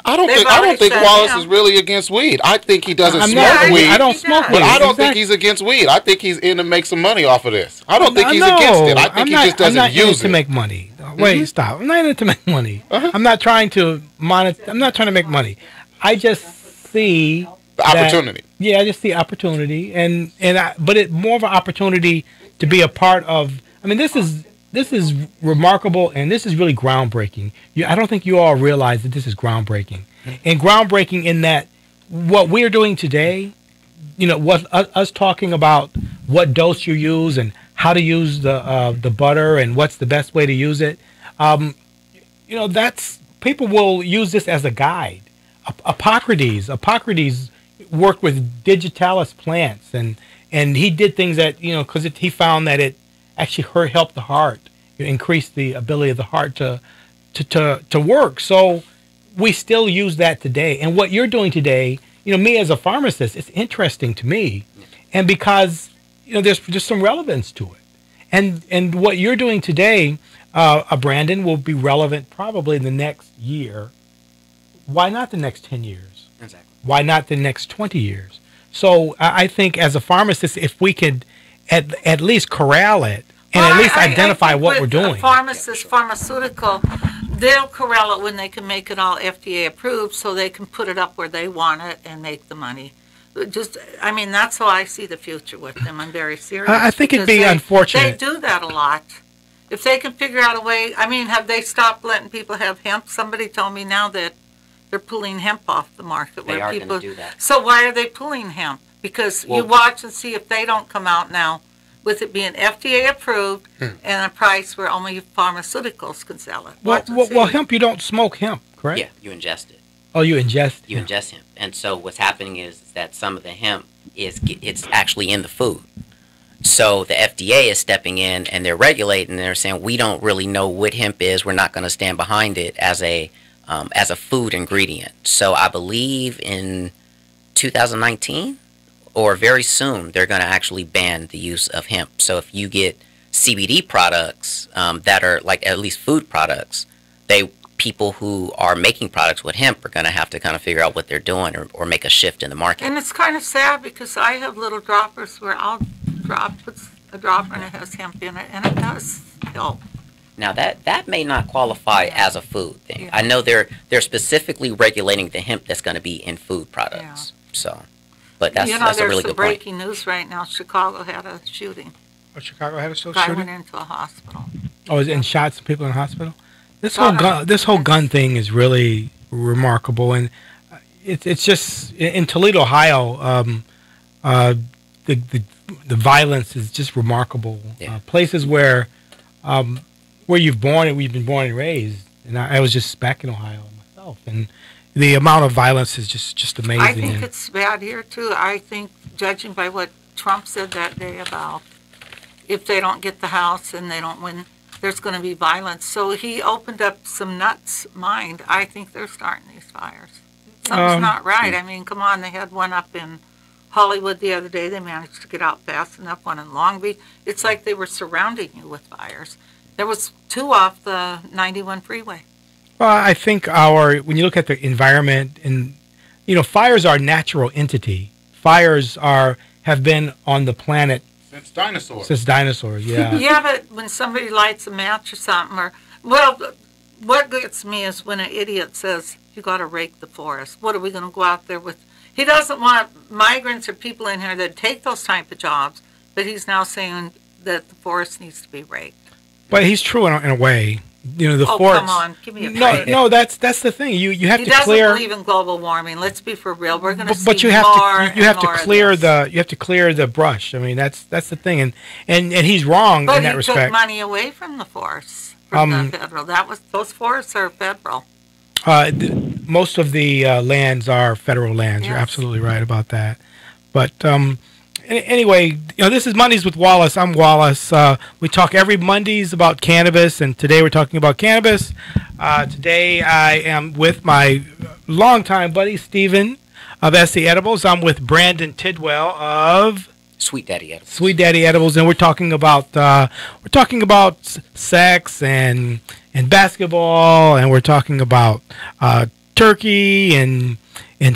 I don't They've think already said, Wallace yeah. is really against weed. I think he doesn't I'm smoke not. weed. I don't He smoke does. weed. But I don't think Exactly. he's against weed. I think he's in to make some money off of this. I don't think he's No, against it. I think he just doesn't I'm not in use it to it. make money. Wait, stop. I'm not in it to make money. Uh-huh. I'm not trying to I'm not trying to make money. I just see The opportunity. Yeah, I just see opportunity, but it more of an opportunity to be a part of. I mean, this is remarkable, and this is really groundbreaking. I don't think you all realize that this is groundbreaking, and groundbreaking in that what we're doing today. What us talking about what dose you use and how to use the butter and what's the best way to use it. That's people will use this as a guide. Hippocrates worked with digitalis plants, and he did things that because he found that it actually helped the heart, increased the ability of the heart to work. So we still use that today. And what you're doing today, me as a pharmacist, it's interesting to me, and because there's just some relevance to it, and what you're doing today, Brandon, will be relevant probably in the next year. Why not the next 10 years? Exactly. Why not the next 20 years? So I think as a pharmacist, if we could at least corral it and at least identify what we're doing. A pharmacist, pharmaceutical, they'll corral it when they can make it all FDA approved, so they can put it up where they want it and make the money. That's how I see the future with them. I'm very serious. I think it'd because be unfortunate. They do that a lot. If they can figure out a way, have they stopped letting people have hemp? Somebody told me now that they're pulling hemp off the market. They are people. going to do that. So why are they pulling hemp? Because you watch and see if they don't come out now with it being FDA approved and a price where only pharmaceuticals can sell it. Well, hemp, you don't smoke hemp, correct? Yeah, you ingest it. Oh, you ingest. You ingest hemp, and so what's happening is that some of the hemp it's actually in the food. So the FDA is stepping in and they're regulating. And they're saying we don't really know what hemp is. We're not going to stand behind it as a food ingredient. So I believe in 2019 or very soon they're going to actually ban the use of hemp. So if you get CBD products that are like at least food products, people who are making products with hemp are going to have to kind of figure out what they're doing or make a shift in the market. And it's kind of sad because I have little droppers where I'll drop a dropper and it has hemp in it, and it does help. Now that may not qualify as a food thing. Yeah. I know they're specifically regulating the hemp that's going to be in food products. Yeah. So, but that's a really there's good some point. breaking news right now. Chicago had a shooting. Oh, Chicago had a Guy shooting. went into a hospital. Oh, and shot some people in the hospital. This whole gun thing is really remarkable, and it's just in Toledo, Ohio. The violence is just remarkable. Yeah. Places where we've been born and raised, and I was just back in Ohio myself, and the amount of violence is just amazing. I think it's bad here too. I think, judging by what Trump said that day about if they don't get the House and they don't win, there's going to be violence. So he opened up some nuts' mind. I think they're starting these fires. Something's not right. Come on, they had one up in Hollywood the other day. They managed to get out fast enough. One in Long Beach. It's like they were surrounding you with fires. There was 2 off the 91 freeway. Well, I think when you look at the environment, and fires are a natural entity. Fires have been on the planet since dinosaurs. Yeah. Yeah, but when somebody lights a match or something, what gets me is when an idiot says you got to rake the forest. What are we going to go out there with? He doesn't want migrants or people in here that take those type of jobs, but he's now saying that the forest needs to be raked. But he's true in a way. The forest. Oh, come on, give me a break. No, that's the thing. You have he to clear. He doesn't believe in global warming. Let's be for real. We're going to see but you have to clear the brush. That's the thing, and he's wrong in that respect. But he took money away from the forests, from the federal. Those forests are federal. Most of the lands are federal lands. Yes. You're absolutely right about that. But Anyway, this is Mondays with Wallace. I'm Wallace. We talk every Mondays about cannabis, and today we're talking about cannabis. Today I am with my longtime buddy Stephen of SE Edibles. I'm with Brandon Tidwell of Sweet Daddy Edibles. Sweet Daddy Edibles, and we're talking about sex and basketball, and we're talking about turkey and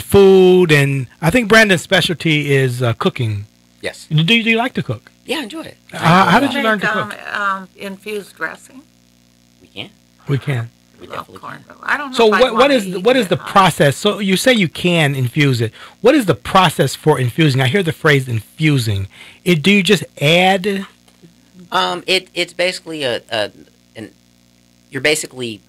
food, and I think Brandon's specialty is cooking. Yes. Do you like to cook? Yeah, I enjoy it. How did you learn to cook? Infused dressing. We can. We can. We Love definitely corn. can. I don't know. So if I'd what wanna is eat what is it the hot. process? So you say you can infuse it. What is the process for infusing? I hear the phrase infusing. Do you just add? It's basically you're basically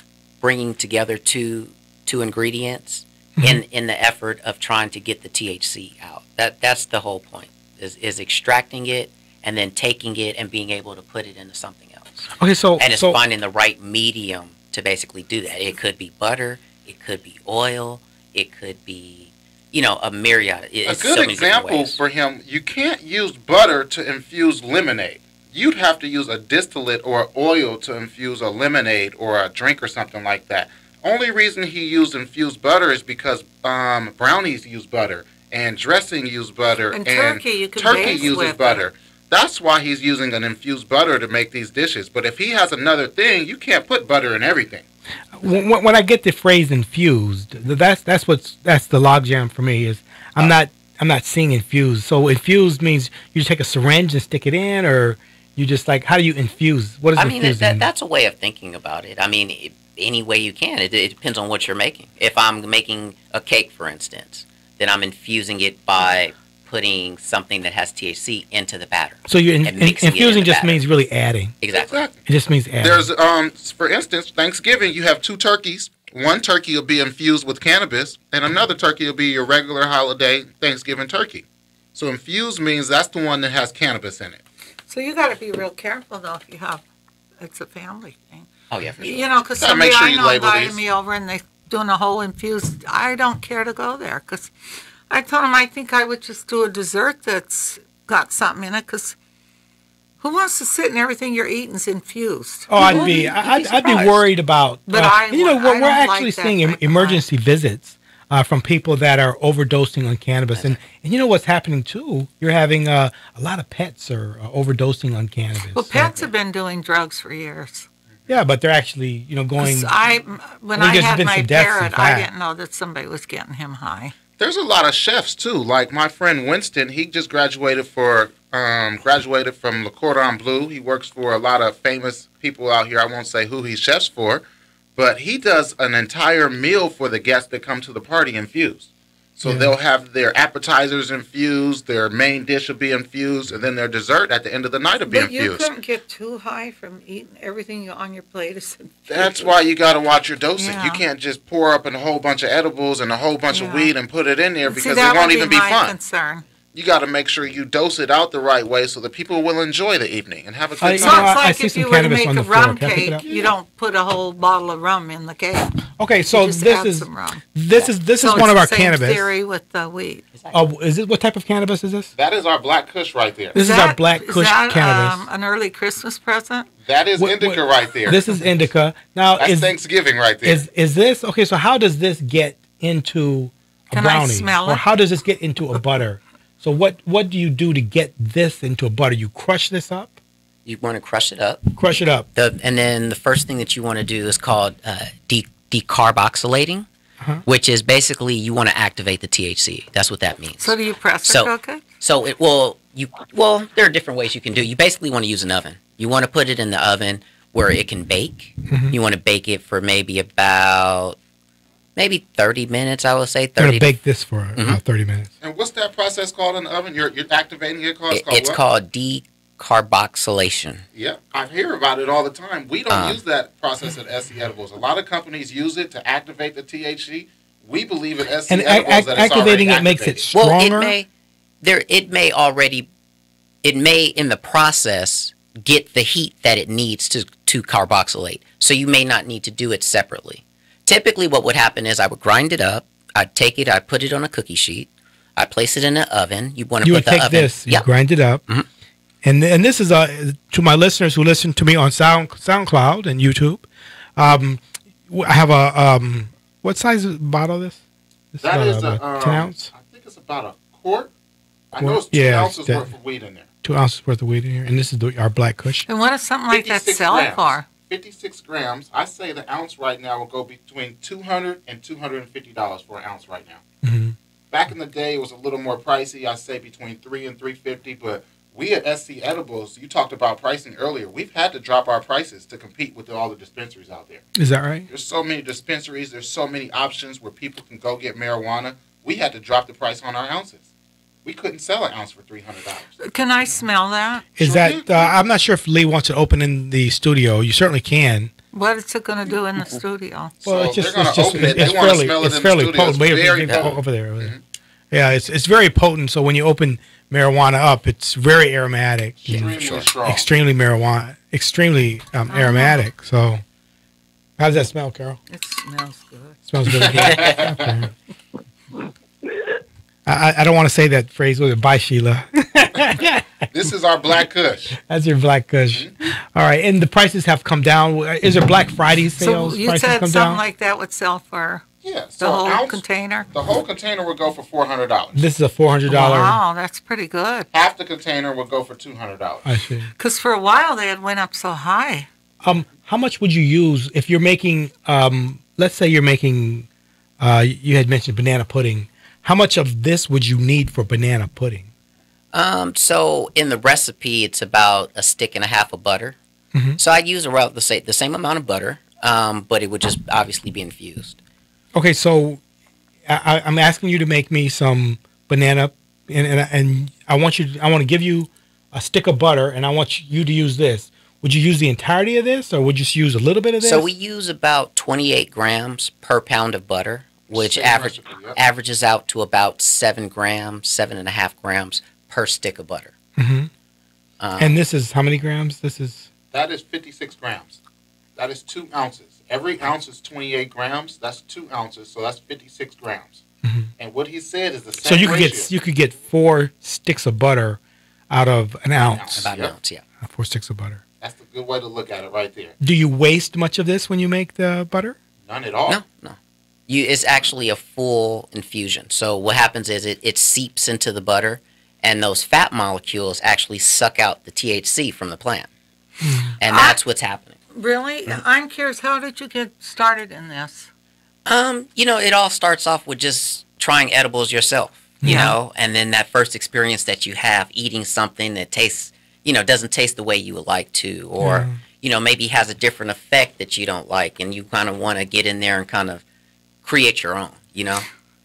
bringing together two ingredients in the effort of trying to get the THC out. That's the whole point. Is extracting it and then taking it and being able to put it into something else. Okay, so And it's finding the right medium to basically do that. It could be butter, it could be oil, it could be, a myriad. A good example for him, you can't use butter to infuse lemonade. You'd have to use a distillate or oil to infuse a lemonade or a drink or something like that. Only reason he used infused butter is because brownies use butter and dressing use butter And turkey, you can turkey base uses with butter. That's why he's using an infused butter to make these dishes. But if he has another thing, you can't put butter in everything. when I get the phrase infused, that's the logjam for me. Is I'm not seeing infused. So infused means you take a syringe and stick it in, or you just how do you infuse? What is infusing? That's a way of thinking about it. I mean, any way you can. It depends on what you're making. If I'm making a cake, for instance, then I'm infusing it by putting something that has THC into the batter. So you and mixing it in infusing the just batter. means really adding. Exactly. It just means adding. There's, for instance, Thanksgiving, you have two turkeys. One turkey will be infused with cannabis, and another turkey will be your regular holiday Thanksgiving turkey. So infused means that's the one that has cannabis in it. So you got to be real careful though if you have. It's a family thing. Oh yeah, for sure. Because Gotta somebody make sure I you know label invited these. me over and they doing a whole infused. I don't care to go there because I told him I think I would just do a dessert that's got something in it because who wants to sit and everything you're eating's infused? Oh, I'd be worried about. But I don't we're actually like that seeing type of emergency visits from people that are overdosing on cannabis, and you know what's happening too. You're having a lot of pets are overdosing on cannabis. Well, pets have been doing drugs for years. Yeah, but they're actually going. 'Cause when I think I there's had been my some deaths in parrot, I fact. didn't know that somebody was getting him high. There's a lot of chefs too. Like my friend Winston, he just graduated from Le Cordon Bleu. He works for a lot of famous people out here. I won't say who he chefs for, but he does an entire meal for the guests that come to the party infused. So they'll have their appetizers infused, their main dish will be infused, and then their dessert at the end of the night will be But you infused. couldn't get too high from eating everything on your plate is infused. That's why you got to watch your dosing. Yeah. You can't just pour up in a whole bunch of edibles and a whole bunch of Yeah. weed and put it in there See, because that it won't would even be my fun. concern. You got to make sure you dose it out the right way so that people will enjoy the evening and have a good So You know, time. it's I like see if some you were to cannabis make on a the floor. rum Can I pick it cake, up? you don't put a whole bottle of rum in the cake. Okay, so You just this add is some rum. this is So one of our it's the same cannabis. theory with the weed. Oh, is it what type of cannabis is this? That is our Black Kush right there. This is our Black Kush is that, cannabis. an early Christmas present? That is indica right there. This is indica. Now, That's Thanksgiving right there. is this okay? So how does this get into a Can I brownie, smell or it? how does this get into a butter? So what do you do to get this into a butter? You crush this up, You want to crush it up. crush it up. And then the first thing that you want to do is called decarboxylating, which is basically you want to activate the THC. That's what that means. So do you press So- it, okay? So there are different ways you can do. You basically want to use an oven. You want to put it in the oven where it can bake. You want to bake it for maybe 30 minutes. I would say I'm gonna 30. bake this for about 30 minutes. And what's that process called in the oven? You're activating it. It's what? called decarboxylation. Yeah, I hear about it all the time. We don't use that process at SE Edibles. A lot of companies use it to activate the THC. We believe at SE And Edibles that it's activating already it makes it activated. Well, stronger. it may in the process get the heat that it needs to carboxylate. So you may not need to do it separately. Typically what would happen is I would grind it up, I'd take it, I'd put it on a cookie sheet, I place it in the oven. You want to You put would the take oven. this, you Yep. grind it up, and this is to my listeners who listen to me on SoundCloud and YouTube. I have a what size bottle is this? That is a 10 ounce. I think it's about a quart. I Quart? know it's 2 Yeah, ounces that- worth of weed in there. 2 ounces worth of weed in here, and this is our Black Kush. And what does something like that 56 sell grams. for? 56 grams. I say the ounce right now will go between $200 and $250 for an ounce right now. Mm-hmm. Back in the day, it was a little more pricey. I say between $3 and $350. But we at SC Edibles, you talked about pricing earlier. We've had to drop our prices to compete with all the dispensaries out there. Is that right? There's so many dispensaries. There's so many options where people can go get marijuana. We had to drop the price on our ounces. We couldn't sell an ounce for $300. Can I smell that? Is Sure that? do. I'm not sure if Lee wants to open in the studio. You certainly can. What is it going to do in the studio? So they're gonna open it. They wanna smell it it's in the fairly studio. potent. It's Wait, very wait, potent. over there. Over there. Yeah, it's very potent. So when you open marijuana up, it's very aromatic. Extremely strong. Extremely marijuana, extremely aromatic. So, how does that smell, Carol? It smells good. Smells really good. Okay. I don't want to say that phrase with it. Bye, Sheila. This is our Black Kush. That's your Black Kush. All right, and the prices have come down. Is there Black Friday So sales? you prices said come something down? like that would sell for Yeah. the So whole an ounce, container? the whole container would go for $400. This is a $400. Wow, that's pretty good. Half the container would go for $200. I see. Because for a while they had went up so high. How much would you use if you're making? Let's say you're making. You had mentioned banana pudding. How much of this would you need for banana pudding? So in the recipe, it's about a stick and a half of butter. Mhm. So I use around the same amount of butter, but it would just obviously be infused. Okay, so I'm asking you to make me some banana, and I want to give you a stick of butter, and I want you to use this. Would you use the entirety of this, or would you just use a little bit of this? So we use about 28 grams per pound of butter, which Same recipe, yep. averages out to about 7 grams, 7.5 grams per stick of butter. Mhm. And this is how many grams? This is. That is 56 grams. That is 2 ounces. Every ounce is 28 grams. That's 2 ounces. So that's 56 grams. And what he said is the same So you ratio. could get 4 sticks of butter out of an ounce. About Yep. an ounce, yeah. 4 sticks of butter. That's the good way to look at it right there. Do you waste much of this when you make the butter? None at all. No. It's actually a full infusion. So what happens is it seeps into the butter, and those fat molecules actually suck out the THC from the plant. And that's what's happening. Really? I'm curious, how did you get started in this? It all starts off with just trying edibles yourself, you know, and then that first experience that you have eating something that tastes, doesn't taste the way you would like to, or, maybe has a different effect that you don't like, and you kind of want to get in there and kind of create your own,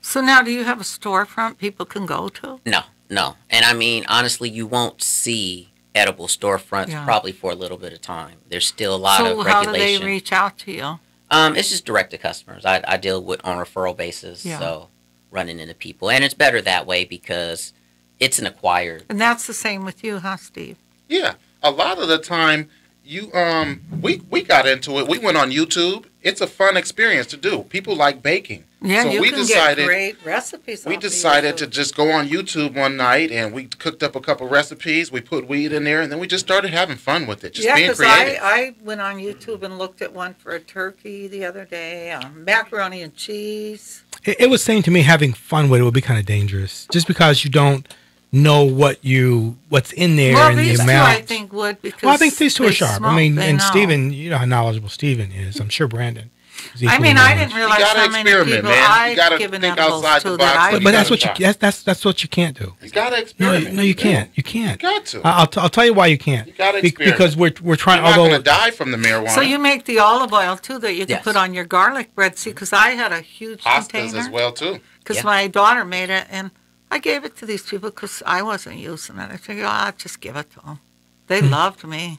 So now do you have a storefront people can go to? No. And I mean, honestly, you won't see edible storefronts Yeah. probably for a little bit of time. There's still a lot So of how do regulation. they reach out to you? It's just direct to customers. I deal with on referral basis, Yeah. so running into people, and it's better that way because it's an acquired. And that's the same with you, huh, Steve? Yeah. A lot of the time, we got into it. We went on YouTube. It's a fun experience to do. People like baking. Yeah, So you we can decided- get great recipes. We off of decided to YouTube. just go on YouTube one night and we cooked up a couple recipes. We put weed in there and then we just started having fun with it, just Yeah, being because creative. I went on YouTube and looked at one for a turkey the other day, macaroni and cheese. It was saying to me having fun with it would be kind of dangerous, just because you don't know what's in there Well, and the these two amount. I think would because Well, I think these two they are sharp. smoke, I mean, they and know. Stephen, you know how knowledgeable Stephen is. I'm sure Brandon. is I equally mean, I knowledgeable. didn't realize gotta how many experiment, people man. You I've gotta given think edibles outside the to box that I when But you that's gotta what that's what you can't do. You gotta No, experiment. no, you can't. You can't. You got to. I'll tell you why you can't. You gotta experiment. Because we're trying. You're not Although going to die from the marijuana. So you make the olive oil too that you can Yes. put on your garlic bread. See, because I had a huge Pastas container as well too. because Yeah. my daughter made it, and I gave it to these people because I wasn't using it. I figured, I'll just give it to them. They loved me.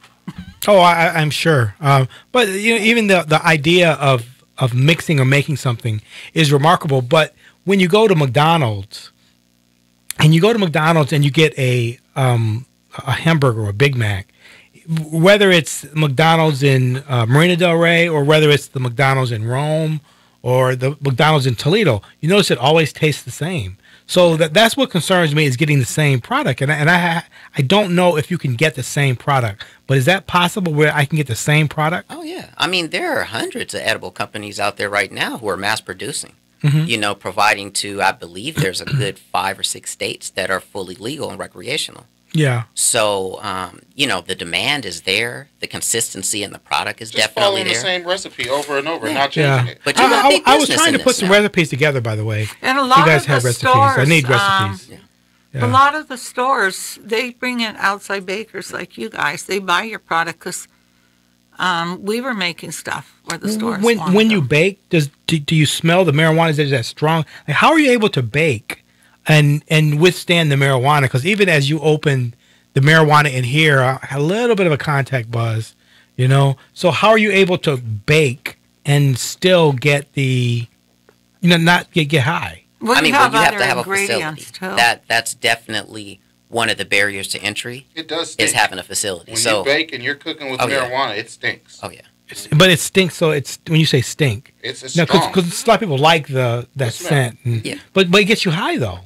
Oh, I'm sure. But even the idea of mixing or making something is remarkable. But when you go to McDonald's, and you get a hamburger or a Big Mac, whether it's McDonald's in Marina Del Rey or whether it's the McDonald's in Rome or the McDonald's in Toledo, you notice it always tastes the same. So that's what concerns me is getting the same product, and I don't know if you can get the same product, but is that possible where I can get the same product? Oh yeah, I mean there are hundreds of edible companies out there right now who are mass producing. Providing to, I believe there's a good 5 or 6 states that are fully legal and recreational. Yeah. So, the demand is there. The consistency in the product is Just definitely following there. the same recipe over and over, not changing it. But you got big I was business trying in to put this some now. recipes together, by the way. And a You lot guys of have the recipes. stores, I need recipes. Yeah. A lot of the stores, they bring in outside bakers like you guys. They buy your product because we were making stuff where the stores wanted When you them. bake, do you smell the marijuana? Is it that strong? Like, how are you able to bake and withstand the marijuana? Because even as you open the marijuana in here, I had a little bit of a contact buzz, So how are you able to bake and still get the, not get high? Well, I mean, you have you have other to have a ingredients facility. too. That's definitely one of the barriers to entry It does stink. is having a facility. When So, you bake and you're cooking with Oh, yeah. marijuana, it stinks. oh yeah, But it stinks. So it's when you say stink, It's no, strong. because a lot of people like that smell. scent. Yeah. But it gets you high though.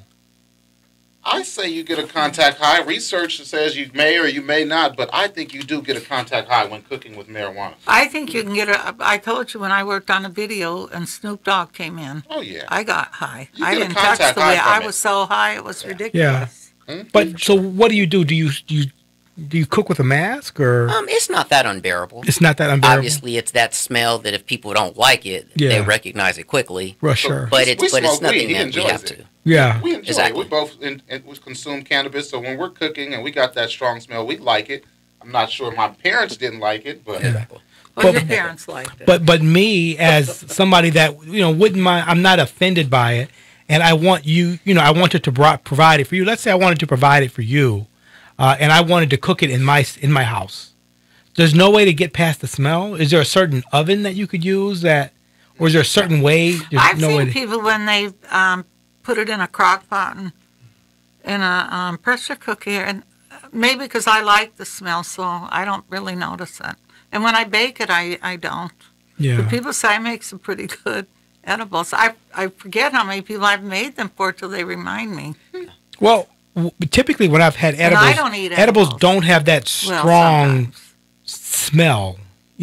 I say you get a contact high. Research says you may or you may not, but I think you do get a contact high when cooking with marijuana. I think you can get I told you when I worked on a video and Snoop Dogg came in, Oh, yeah. I got high. You I get a didn't touch contact the high way from I it. was so high, it was ridiculous. But so what do you do? Do you cook with a mask or it's not that unbearable. it's not that unbearable? Obviously, it's that smell that if people don't like it, Yeah. they recognize it quickly. Well, sure. But We it's smoke nothing weed. He that we enjoys have it. to. Yeah. We enjoy Exactly. it. We both we consume cannabis, so when we're cooking and we got that strong smell, we like it. I'm not sure my parents didn't like it, but Exactly. Well, But- your parents liked it. But me as somebody that wouldn't mind, I'm not offended by it, and I want I wanted to provide it for you. Let's say I wanted to provide it for you, and I wanted to cook it in my house. There's no way to get past the smell. Is there a certain oven that you could use or is there a certain way? There's I've no seen way to- people when they put it in a crock pot and in a pressure cooker, and maybe because I like the smell, so I don't really notice it. And when I bake it, I don't. Yeah. But people say I make some pretty good edibles. I forget how many people I've made them for till they remind me. Well, typically when I've had And edibles, I don't eat edibles edibles. don't have that Well, strong sometimes. smell.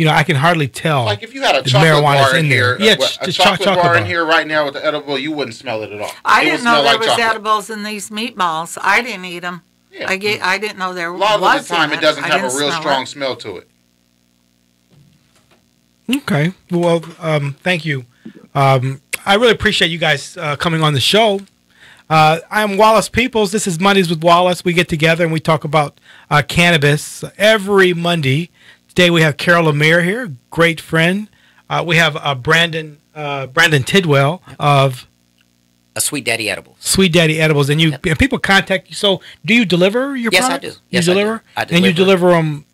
I can hardly tell. like if you had a The chocolate marijuana's bar in in there. here, Yeah, a the chocolate chocolate bar in bar. here right now with the edible, you wouldn't smell it at all. I It would didn't know smell there like was chocolate. edibles in these meatballs. I didn't eat them. Yeah. I didn't know there A was. lot of the time, in it doesn't I have a didn't real smell strong it. smell to it. Okay. Well, thank you. I really appreciate you guys coming on the show. I'm Wallace Peoples. This is Mondays with Wallace. We get together and we talk about cannabis every Monday. Today we have Carol Lemire here, great friend. We have Brandon Tidwell of Sweet Daddy Edibles. Sweet Daddy Edibles, and and people contact you. So, do you deliver your Yes, I products? do. Yes, you I do. deliver, I and you deliver. deliver them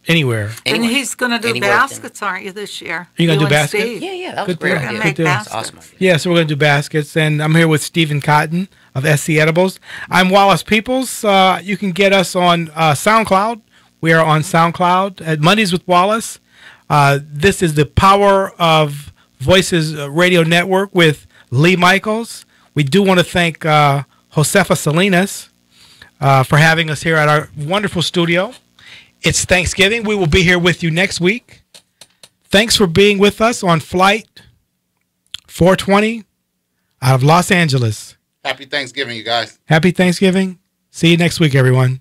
anywhere. And he's going to do Anywhere within- baskets, aren't you, this year? Are you gonna do and baskets? Steve. Yeah, that was Good a great deal. We're idea. going to make Good deal. That's baskets. awesome idea. Yeah, so we're going to do baskets, and I'm here with Stephen Cotton of SC Edibles. I'm Wallace Peoples. You can get us on SoundCloud. We are on SoundCloud at Mondays with Wallace. This is the Power of Voices Radio Network with Lee Michaels. We do want to thank Josefa Salinas for having us here at our wonderful studio. It's Thanksgiving. We will be here with you next week. Thanks for being with us on Flight 420 out of Los Angeles. Happy Thanksgiving, you guys. Happy Thanksgiving. See you next week, everyone.